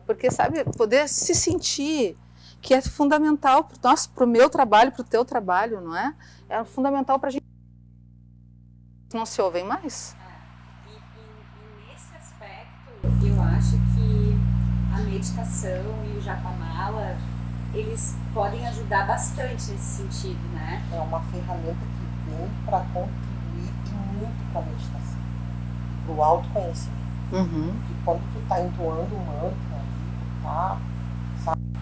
Porque, sabe, poder se sentir, que é fundamental para o meu trabalho, para o teu trabalho, não é? É fundamental para a gente não se ouvem mais. E nesse aspecto, eu acho que a meditação e o japamala, eles podem ajudar bastante nesse sentido, né? É uma ferramenta que vem para contribuir muito para a meditação, para o autoconhecimento. Porque quando tu está entoando um mantra,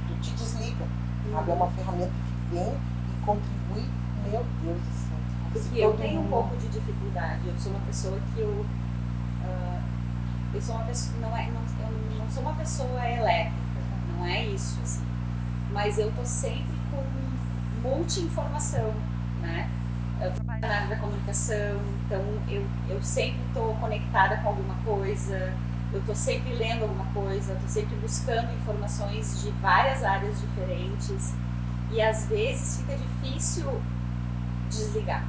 tu te desliga, sabe? É uma ferramenta que vem e contribui, meu Deus do céu. Porque eu tenho um pouco de dificuldade. Eu sou uma pessoa que eu sou uma pessoa, eu não sou uma pessoa elétrica, não é isso, assim. Mas eu tô sempre com multi-informação, né? Eu trabalho na área da comunicação, então eu sempre estou conectada com alguma coisa, eu estou sempre lendo alguma coisa, estou sempre buscando informações de várias áreas diferentes. e às vezes fica difícil desligar.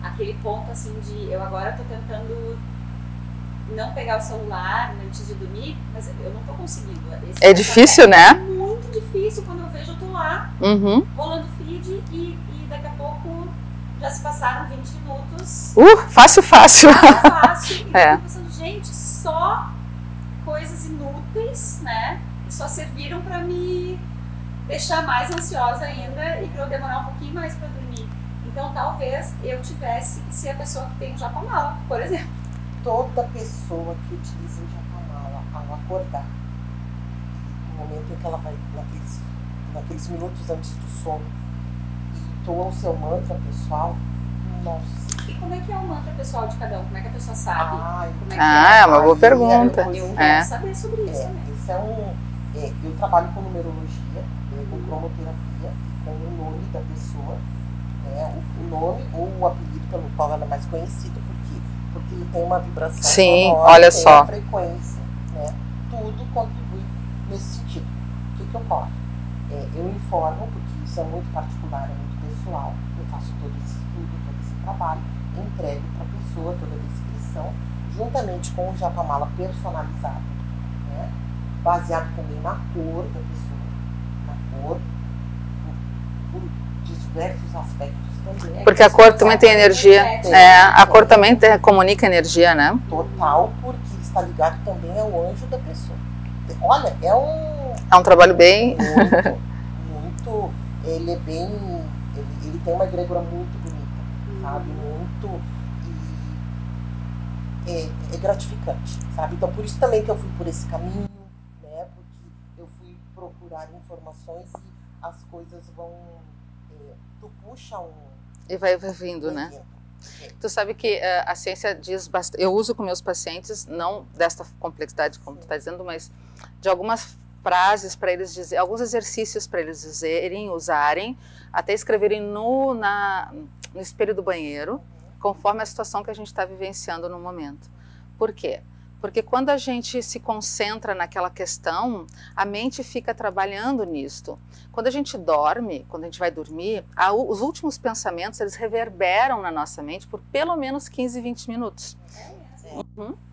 Aquele ponto assim de eu agora tô tentando não pegar o celular antes de dormir, mas eu não tô conseguindo. É difícil, né? É muito difícil. Quando eu vejo, eu tô lá, rolando feed e daqui a pouco já se passaram 20 minutos. Fácil. Fácil. E eu fico pensando, gente, só coisas inúteis, né? E só serviram pra me deixar mais ansiosa ainda e pra eu demorar um pouquinho mais pra dormir. Então talvez eu tivesse que ser a pessoa que tem o Japamala, por exemplo. Toda pessoa que utiliza o Japamala ao acordar, no momento em que ela vai, naqueles minutos antes do sono, e entoa o seu mantra pessoal, nossa. E como é que é o mantra pessoal de cada um? Como é que a pessoa sabe? É uma boa pergunta. Eu quero saber sobre isso também. Esse eu trabalho com numerologia, com cromoterapia, com o nome da pessoa, o nome ou o apelido pelo qual ela é mais conhecida, porque ele tem uma vibração sonora, olha tem só. a frequência, né? Tudo contribui nesse sentido. O que ocorre? Eu informo, porque isso é muito particular, é muito pessoal, eu faço todo esse estudo, todo esse trabalho, entrego para a pessoa toda a descrição, juntamente com o Japamala personalizado, né? Baseado também na cor da pessoa, na cor, por diversos aspectos também. Porque a cor também tem energia. A cor também comunica energia, né? Total, porque está ligado também ao anjo da pessoa. Olha, é um trabalho bem... Muito, ele é bem... Ele tem uma egrégora muito bonita, sabe? Muito... É gratificante, sabe? Então, por isso também que eu fui por esse caminho, né? Porque eu fui procurar informações e as coisas vão... tu puxa e vai vindo, né? Tu sabe que a ciência diz bastante. Eu uso com meus pacientes, não desta complexidade como tu está dizendo, mas de algumas frases para eles dizer, alguns exercícios para eles dizerem, usarem, até escreverem no espelho do banheiro, conforme a situação que a gente está vivenciando no momento. Por quê? Porque quando a gente se concentra naquela questão, a mente fica trabalhando nisto. Quando a gente dorme, quando a gente vai dormir, os últimos pensamentos, eles reverberam na nossa mente por pelo menos 15, 20 minutos.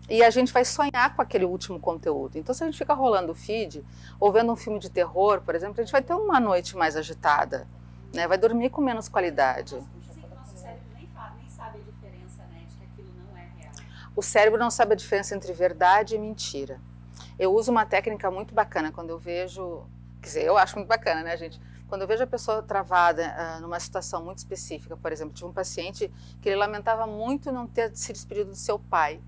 E a gente vai sonhar com aquele último conteúdo. Então, se a gente fica rolando o feed, ou vendo um filme de terror, por exemplo, a gente vai ter uma noite mais agitada, né? Vai dormir com menos qualidade. O cérebro não sabe a diferença entre verdade e mentira. Eu uso uma técnica muito bacana quando eu vejo... Quer dizer, eu acho muito bacana, né, gente? Quando eu vejo a pessoa travada numa situação muito específica, por exemplo, tive um paciente que ele lamentava muito não ter se despedido do seu pai.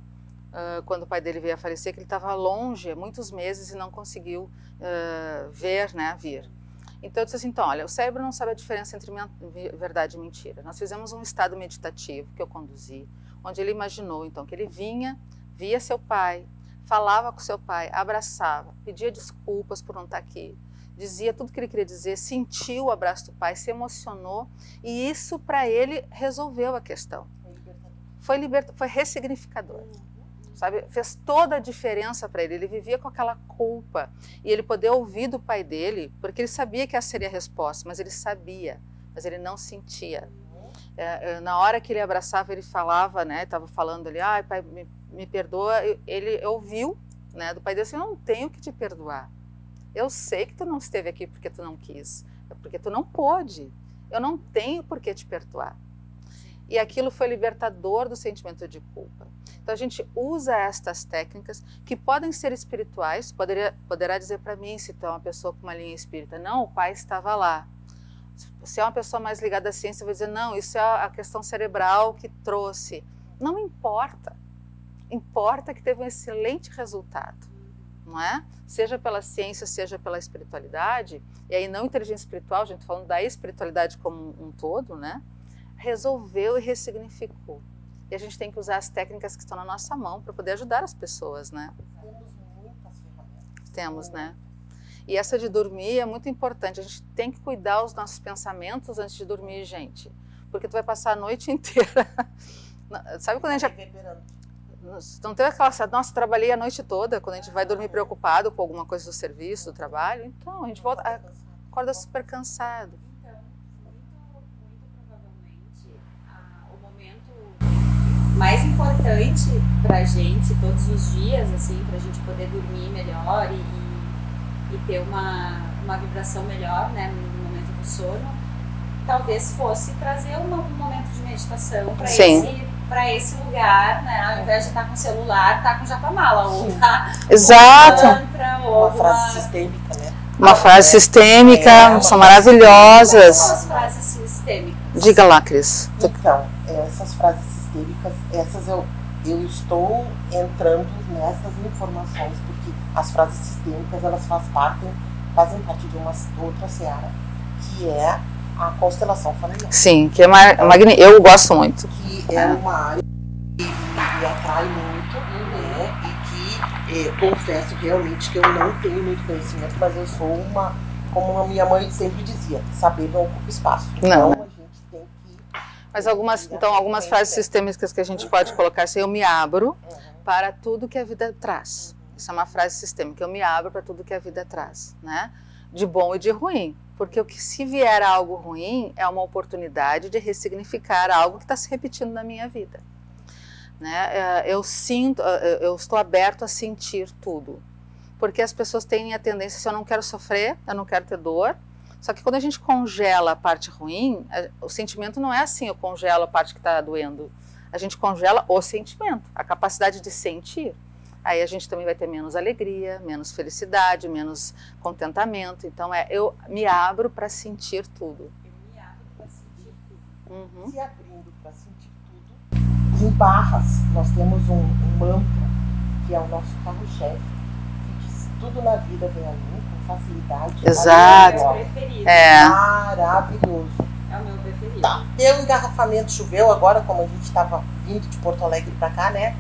Quando o pai dele veio a falecer, que ele estava longe há muitos meses e não conseguiu vir. Então eu disse assim, então, olha, o cérebro não sabe a diferença entre verdade e mentira. Nós fizemos um estado meditativo que eu conduzi, onde ele imaginou, então, que ele via seu pai, falava com seu pai, abraçava, pedia desculpas por não estar aqui, dizia tudo que ele queria dizer, sentiu o abraço do pai, se emocionou, e isso para ele resolveu a questão. Foi ressignificador. Sabe? Fez toda a diferença para ele. Ele vivia com aquela culpa e ele poder ouvir do pai dele, porque ele sabia que essa seria a resposta, mas ele sabia, mas ele não sentia. Na hora que ele abraçava, ele falava, né? Estava falando ali, ai, pai, me perdoa. Ele ouviu, né, do pai dele assim, eu não tenho que te perdoar. Eu sei que tu não esteve aqui porque tu não quis, é porque tu não pôde. Eu não tenho por que te perdoar. E aquilo foi libertador do sentimento de culpa. Então a gente usa estas técnicas que podem ser espirituais, poderá dizer para mim se tu é uma pessoa com uma linha espírita, não, o pai estava lá. Se é uma pessoa mais ligada à ciência, vai dizer, não, isso é a questão cerebral que trouxe. Não importa. Importa que teve um excelente resultado, não é? Seja pela ciência, seja pela espiritualidade, e aí não inteligência espiritual, a gente falando da espiritualidade como um todo, né? Resolveu e ressignificou. E a gente tem que usar as técnicas que estão na nossa mão para poder ajudar as pessoas, né? Temos muitas ferramentas. Temos, né? E essa de dormir é muito importante. A gente tem que cuidar dos nossos pensamentos antes de dormir, gente. Porque tu vai passar a noite inteira. Sabe quando a gente... Não teve aquela... Nossa, trabalhei a noite toda, quando a gente vai dormir preocupado com alguma coisa do serviço, do trabalho. Então, a gente volta... acorda super cansado. Então, muito provavelmente, o momento mais importante pra gente todos os dias, assim, pra gente poder dormir melhor e ter uma vibração melhor, né, no momento do sono, talvez fosse trazer um momento de meditação para esse lugar, né, ao invés de estar com o celular, estar com o japamala, ou tá Exato. mantra, ou Uma frase sistêmica, né? Uma frase sistêmica, são maravilhosas. Quais são as frases sistêmicas? Diga lá, Cris. Então, essas frases sistêmicas, essas eu estou entrando nessas informações, porque as frases sistêmicas, elas fazem parte de uma outra seara, que é a constelação familiar. Sim, que é magnífico. Eu gosto muito. Que é uma área que me atrai muito, né? E que confesso realmente que eu não tenho muito conhecimento, mas eu sou como a minha mãe sempre dizia, saber não ocupa espaço. Não. Então a gente tem que... Mas algumas frases sistêmicas que a gente pode colocar assim: eu me abro para tudo que a vida traz. Isso é uma frase sistêmica, eu me abro para tudo que a vida traz, né? De bom e de ruim. Porque se vier algo ruim, é uma oportunidade de ressignificar algo que está se repetindo na minha vida. Né? Eu estou aberto a sentir tudo. Porque as pessoas têm a tendência, se eu não quero sofrer, eu não quero ter dor. Só que quando a gente congela a parte ruim, o sentimento não é assim, eu congelo a parte que está doendo. A gente congela o sentimento, a capacidade de sentir. Aí a gente também vai ter menos alegria, menos felicidade, menos contentamento. Então eu me abro para sentir tudo. Eu me abro para sentir tudo. Se abrindo para sentir tudo. Em Barras, nós temos um mantra, que é o nosso carro-chefe, que diz: tudo na vida vem a mim com facilidade. Exato. É o meu preferido. Maravilhoso. É o meu preferido. Tá. Deu engarrafamento, choveu agora, como a gente estava vindo de Porto Alegre para cá, né?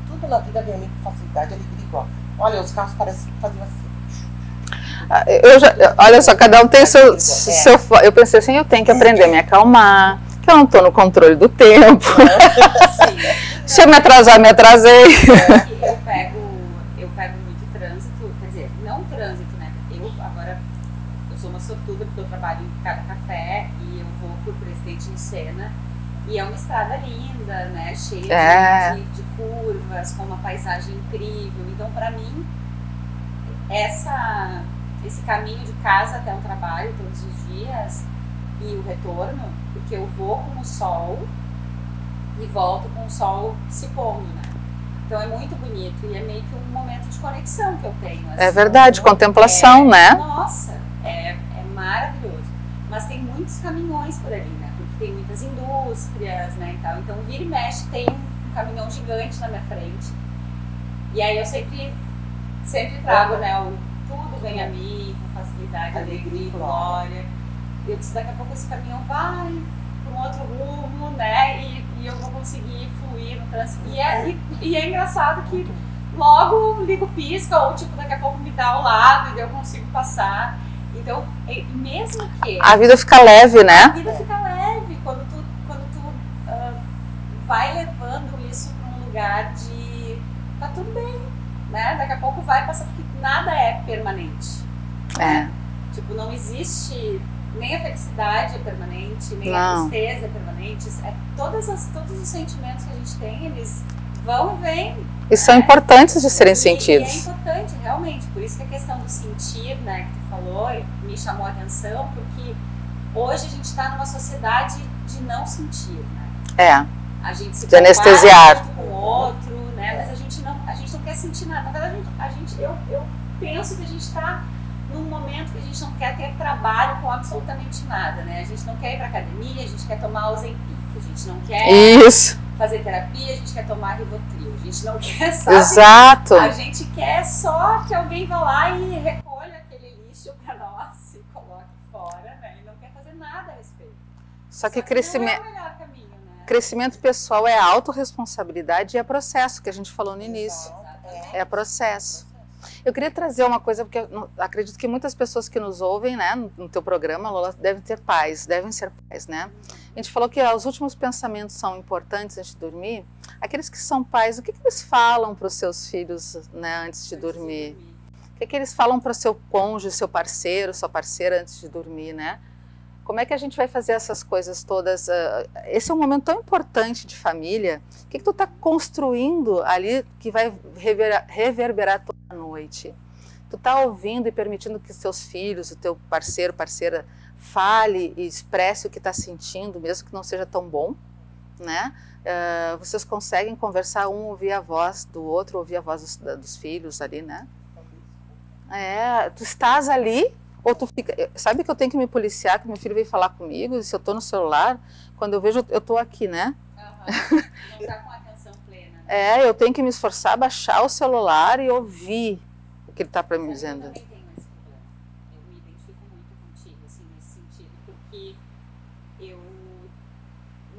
Tudo na vida vem a mim com facilidade, alegria igual. Olha, os carros parecem que faziam assim. Olha só, cada um tem seu. Eu pensei assim, eu tenho que aprender a me acalmar, que eu não estou no controle do tempo. Se eu me atrasar, me atrasei. Eu pego muito trânsito, quer dizer, não trânsito, né? Eu sou uma sortuda porque eu trabalho em cada café e eu vou por Presidente Lucena. E é uma estrada linda, né? Cheia de curvas, com uma paisagem incrível. Então, para mim, esse caminho de casa até o trabalho todos os dias e o retorno, porque eu vou com o sol e volto com o sol se pondo, né? Então é muito bonito e é meio que um momento de conexão que eu tenho. Assim, é verdade, contemplação, né? Nossa, é maravilhoso. Mas tem muitos caminhões por ali, né? Porque tem muitas indústrias, né, e tal. Então, vira e mexe, tem um caminhão gigante na minha frente. E aí eu sempre trago, né, tudo vem a mim, com facilidade, alegria, glória. Eu disse, daqui a pouco esse caminhão vai para um outro rumo, né, e eu vou conseguir fluir no trânsito. E é engraçado que logo ligo pisca, ou tipo, daqui a pouco me dá ao lado e eu consigo passar. Então, mesmo que... A vida fica leve, né? A vida fica leve quando tu vai levando isso para um lugar de... Tá tudo bem, né? Daqui a pouco vai passar, porque nada é permanente. Tipo, não existe... Nem a felicidade é permanente, nem a tristeza é permanente. Todos os sentimentos que a gente tem, eles vão e vêm. E são importantes de serem sentidos. E é importante, realmente. Por isso que a questão do sentir, né, que tu falou, me chamou a atenção, porque hoje a gente está numa sociedade de não sentir, né? A gente se de anestesiar com o outro, né? Mas a gente não quer sentir nada. Na verdade, eu penso que a gente está num momento que a gente não quer ter trabalho com absolutamente nada, né? A gente não quer ir pra academia, a gente quer tomar Ozempic, a gente não quer fazer terapia, a gente quer tomar Rivotril, a gente não quer, sabe? Exato. A gente quer só que alguém vá lá e recolha aquele lixo pra nós e coloque fora, né? E não quer fazer nada a respeito. Só que crescimento não é o melhor caminho, né? Crescimento pessoal é autorresponsabilidade e é processo, que a gente falou no início. É processo. Eu queria trazer uma coisa, porque eu acredito que muitas pessoas que nos ouvem, né, no teu programa, Lola, devem ser pais, né? A gente falou que os últimos pensamentos são importantes antes de dormir. Aqueles que são pais, o que eles falam para os seus filhos, né, antes de dormir? O que eles falam para o seu cônjuge, seu parceiro, sua parceira antes de dormir, né? Como é que a gente vai fazer essas coisas todas? Esse é um momento tão importante de família. O que tu está construindo ali que vai reverberar toda a noite? Tu está ouvindo e permitindo que seus filhos, o teu parceiro, parceira, fale e expresse o que está sentindo, mesmo que não seja tão bom, né? Vocês conseguem conversar, um ouvir a voz do outro, ouvir a voz dos filhos ali, né? Tu estás ali, ou tu fica... Sabe que eu tenho que me policiar, que meu filho veio falar comigo, e se eu estou no celular, quando eu vejo, eu estou aqui, né? Não está com a atenção plena. Né? Eu tenho que me esforçar, baixar o celular e ouvir o que ele está para me dizendo. Eu também tenho esse problema. Eu me identifico muito contigo, assim, nesse sentido, porque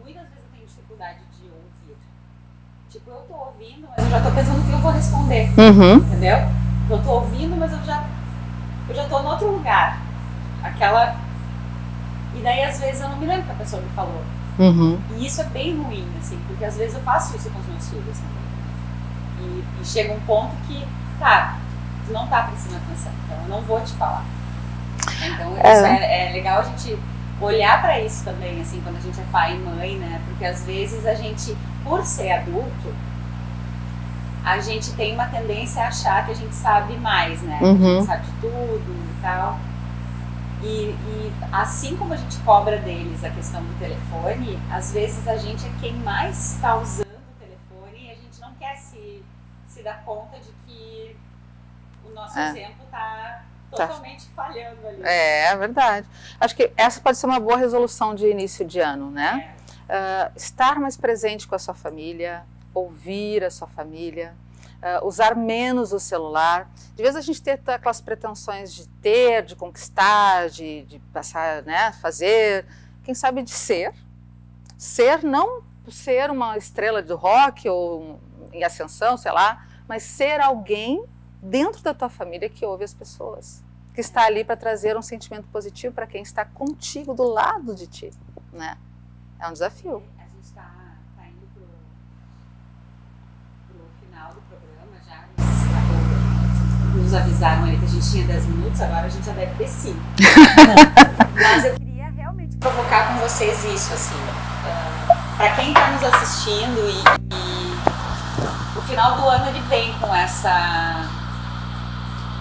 muitas vezes eu tenho dificuldade de ouvir. Tipo, eu tô ouvindo, mas eu já tô pensando o que eu vou responder, entendeu? Eu tô ouvindo, mas eu já tô em outro lugar. E daí, às vezes, eu não me lembro que a pessoa me falou. E isso é bem ruim, assim, porque às vezes eu faço isso com os meus filhos também. E chega um ponto que, tu não tá prestando atenção, então eu não vou te falar. Então, isso é legal a gente olhar para isso também, assim, quando a gente é pai e mãe, né? Porque às vezes a gente, por ser adulto, a gente tem uma tendência a achar que a gente sabe mais, né? A gente sabe de tudo e tal. E assim como a gente cobra deles a questão do telefone, às vezes a gente é quem mais está usando o telefone e a gente não quer se dar conta de que o nosso exemplo está totalmente falhando ali. É verdade. Acho que essa pode ser uma boa resolução de início de ano, né? Estar mais presente com a sua família, ouvir a sua família, usar menos o celular. De vez a gente ter aquelas pretensões de ter, de conquistar, de passar, né, fazer, quem sabe de ser. Ser, não ser uma estrela de rock ou em ascensão, sei lá, mas ser alguém dentro da tua família que ouve as pessoas, que está ali para trazer um sentimento positivo para quem está contigo, do lado de ti, né? É um desafio. A gente está indo pro final do programa já. Nos avisaram ali que a gente tinha 10 minutos, agora a gente já deve ter 5. Mas eu queria realmente provocar com vocês isso, assim. Para quem está nos assistindo e o final do ano ele vem com essa...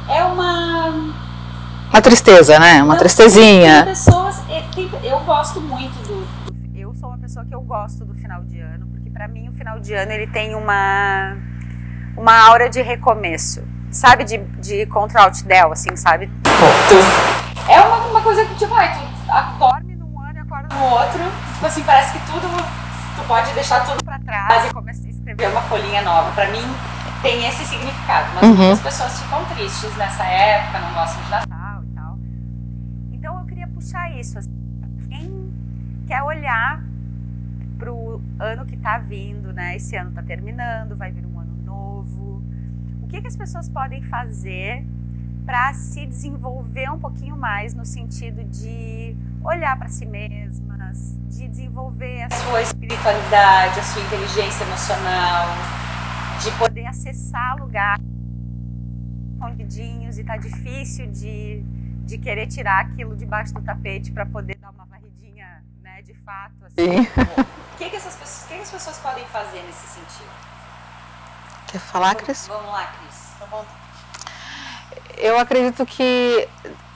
É uma tristeza, né? Uma tristezinha. Tem pessoas... Eu gosto muito eu sou uma pessoa que eu gosto do final de ano, porque para mim o final de ano ele tem uma aura de recomeço, sabe? De Contra Alt Del, assim, sabe? É uma coisa que, tipo, tu dorme num ano e acorda no outro, tipo assim, parece que tudo, tu pode deixar tudo pra trás e começar a escrever uma folhinha nova. Pra mim tem esse significado, mas muitas pessoas ficam tristes nessa época, não gostam de Natal e tal. Então eu queria puxar isso, assim, quem quer olhar pro ano que tá vindo, né? Esse ano tá terminando, vai vir um ano novo. O que as pessoas podem fazer para se desenvolver um pouquinho mais no sentido de olhar para si mesmas, de desenvolver a sua espiritualidade, a sua inteligência emocional, de poder acessar lugares escondidinhos e tá difícil de querer tirar aquilo debaixo do tapete para poder dar uma varridinha, né, de fato, assim. O que as pessoas podem fazer nesse sentido? Quer falar, Cris? Vamos lá, Cris. Eu acredito que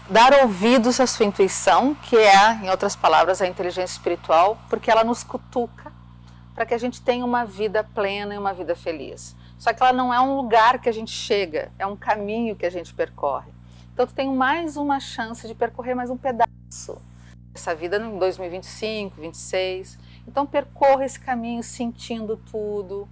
dar ouvidos à sua intuição, que é, em outras palavras, a inteligência espiritual, porque ela nos cutuca para que a gente tenha uma vida plena e uma vida feliz. Só que ela não é um lugar que a gente chega, é um caminho que a gente percorre. Então, tu tem mais uma chance de percorrer mais um pedaço dessa vida em 2025, 2026. Então, percorra esse caminho sentindo tudo,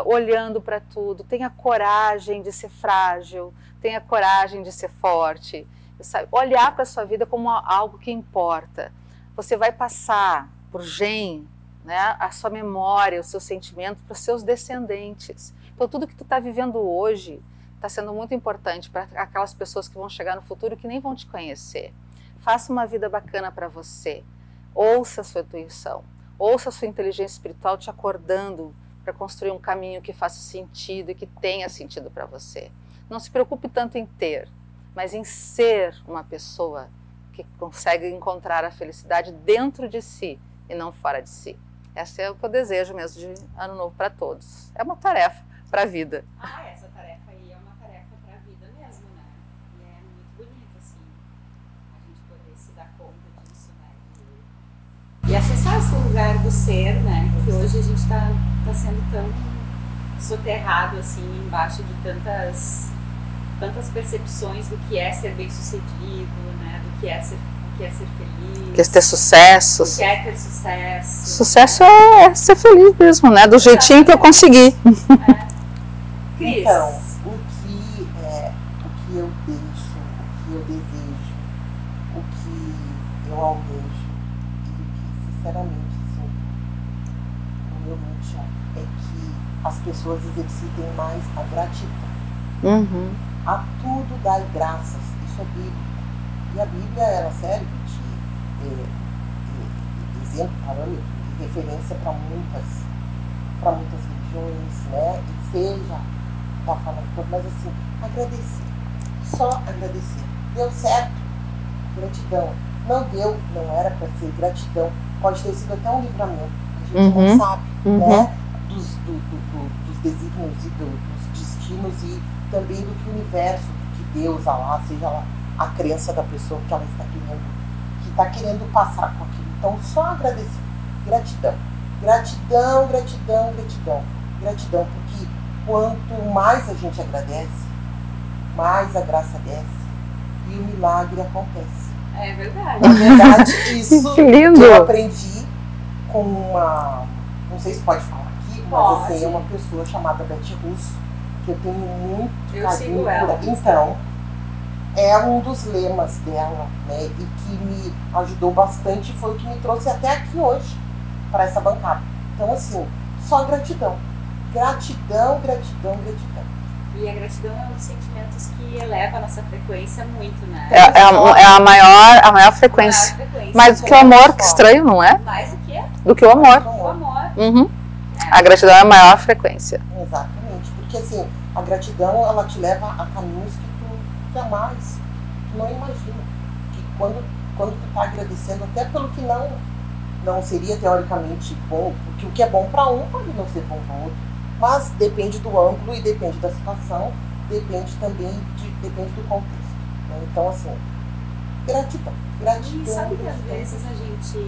olhando para tudo. Tenha coragem de ser frágil, tenha coragem de ser forte. Sabe? Olhar para a sua vida como algo que importa. Você vai passar por gen, né, a sua memória, os seus sentimentos para os seus descendentes. Então, tudo que tu está vivendo hoje está sendo muito importante para aquelas pessoas que vão chegar no futuro que nem vão te conhecer. Faça uma vida bacana para você. Ouça a sua intuição. Ouça a sua inteligência espiritual te acordando para construir um caminho que faça sentido e que tenha sentido para você. Não se preocupe tanto em ter, mas em ser uma pessoa que consegue encontrar a felicidade dentro de si e não fora de si. Esse é o que eu desejo mesmo de Ano Novo para todos. É uma tarefa para a vida. Essa tarefa aí é uma tarefa para a vida mesmo, né? E é muito bonito, assim, a gente poder se dar conta disso, né? E acessar esse lugar do ser, né? Que hoje a gente tá sendo tão soterrado, assim, embaixo de tantas percepções do que é ser bem-sucedido, né? Do que é ser feliz. Que é ter sucesso. Do que é ter sucesso. Sucesso é ser feliz mesmo, né? Do jeitinho que eu consegui. Cris. Então, o que eu deixo, o que eu desejo, o que eu almejo e o que, sinceramente, assim, no meu íntimo, é que as pessoas exercitem mais a gratidão. Uhum. A tudo dai graças, isso é bíblico. E a Bíblia, ela serve de exemplo, parâmetro, de referência para muitas religiões, né? E seja da forma que for, mas assim, agradecer. Só agradecer. Deu certo? Gratidão. Não deu, não era para ser gratidão. Pode ter sido até um livramento. A gente não sabe, né? Dos desígnios e dos destinos e também do que o universo, do que Deus, Allah, seja lá a crença da pessoa que ela está querendo passar com aquilo. Então, só agradecer. Gratidão. Gratidão, gratidão, gratidão. Gratidão, porque quanto mais a gente agradece, mais a graça desce e o milagre acontece. É verdade. Na verdade, isso que lindo. Eu aprendi com uma... Não sei se pode falar aqui, mas assim, é uma pessoa chamada Betty Russo, que eu tenho muito carinho por ela. Então, é um dos lemas dela, né? E que me ajudou bastante, foi o que me trouxe até aqui hoje, para essa bancada. Então, assim, só gratidão. Gratidão, gratidão, gratidão. E a gratidão é um dos sentimentos que eleva a nossa frequência muito, né? É a maior frequência. Mais do que o amor, que estranho, não é? Mais do que? Do que o amor. O amor. Uhum. A gratidão é a maior frequência. Exatamente. Porque, assim, a gratidão, ela te leva a caminhos que tu jamais, tu não imagina. Que quando tu tá agradecendo, até pelo que não seria teoricamente bom, porque o que é bom para um pode não ser bom para outro. Mas depende do ângulo e depende da situação, depende também depende do contexto. Né? Então, assim, gratidão. Gratidão. E sabe que gratidão. às vezes a gente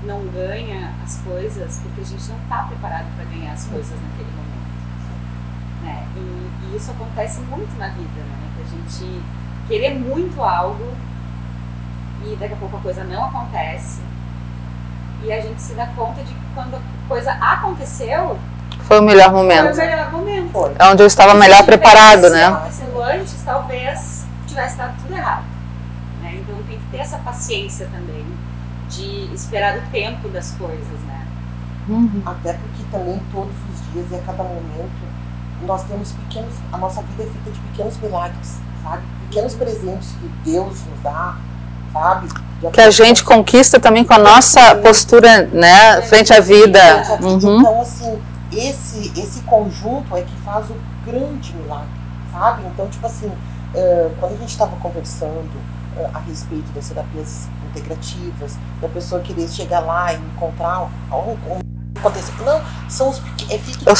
não ganha as coisas porque a gente não está preparado para ganhar as coisas naquele momento. Né? E isso acontece muito na vida, né? Que a gente querer muito algo e daqui a pouco a coisa não acontece. E a gente se dá conta de que quando a coisa aconteceu, foi o melhor momento. Foi o melhor momento. Foi. É onde eu estava melhor preparado, né? Se acontecendo antes, talvez tivesse dado tudo errado. Né? Então tem que ter essa paciência também de esperar o tempo das coisas, né? Uhum. Até porque também todos os dias e a cada momento nós temos a nossa vida é feita de pequenos milagres, sabe? Pequenos presentes que Deus nos dá, sabe? Que a gente conquista também com a nossa postura, né, frente à vida. Uhum. Então, assim, esse conjunto é que faz o grande milagre, sabe? Então, tipo assim, quando a gente estava conversando a respeito das terapias integrativas, da pessoa querer chegar lá e encontrar aconteceu. Não, são os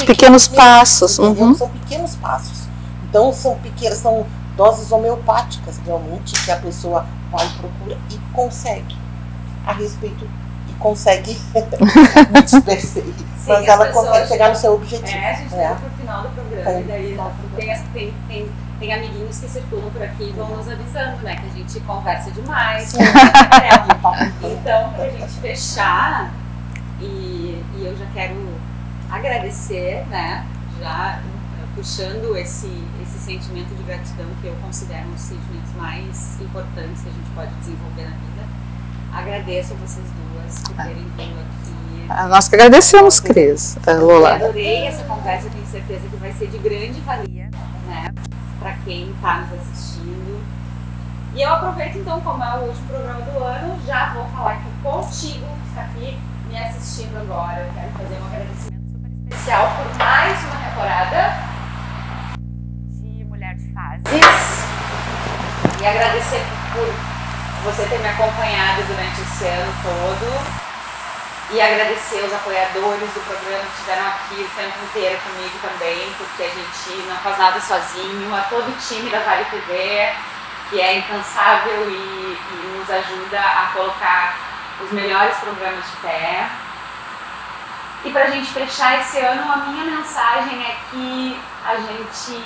pequenos passos. Uhum. São pequenos passos. Então, são doses homeopáticas, realmente, que a pessoa vai, procura e consegue a respeito e consegue me dispersar. Mas ela consegue chegar no seu objetivo. A gente vai pro final do programa e daí tem amiguinhos que circulam por aqui e vão nos avisando, né? Que a gente conversa demais. Então, pra gente fechar, e eu já quero agradecer, né? Já puxando esse sentimento de gratidão, que eu considero um dos sentimentos mais importantes que a gente pode desenvolver na vida. Agradeço a vocês duas por terem vindo aqui. Nós que agradecemos, Cris. Eu adorei essa conversa, tenho certeza que vai ser de grande valia, né, para quem está nos assistindo. E eu aproveito então, como é o último programa do ano, já vou falar aqui contigo, que está aqui me assistindo agora. Eu quero fazer um agradecimento super especial por mais uma temporada de Mulher agradecer por você ter me acompanhado durante esse ano todo e agradecer os apoiadores do programa que estiveram aqui o tempo inteiro comigo também, porque a gente não faz nada sozinho, a todo o time da Vale TV, que é incansável e nos ajuda a colocar os melhores programas de pé. E para a gente fechar esse ano, a minha mensagem é que a gente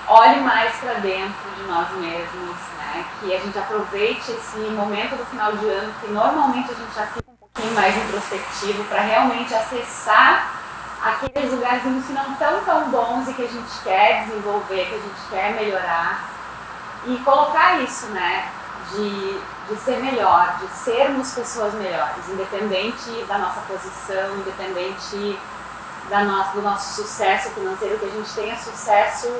olhe mais para dentro de nós mesmos, né? Que a gente aproveite esse momento do final de ano, que normalmente a gente já fica um pouquinho mais introspectivo, para realmente acessar aqueles lugarzinhos que não estão tão bons e que a gente quer desenvolver, que a gente quer melhorar. E colocar isso, né? De ser melhor, de sermos pessoas melhores, independente da nossa posição, independente do nosso sucesso financeiro, que a gente tenha sucesso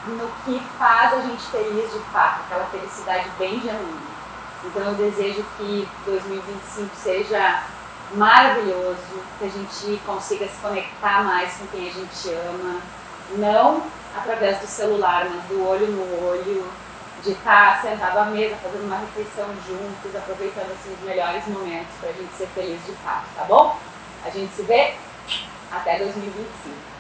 no que faz a gente feliz de fato, aquela felicidade bem genuína. Então eu desejo que 2025 seja maravilhoso, que a gente consiga se conectar mais com quem a gente ama, não através do celular, mas do olho no olho, de estar sentado à mesa, fazendo uma refeição juntos, aproveitando esses melhores momentos para a gente ser feliz de fato, tá bom? A gente se vê até 2025.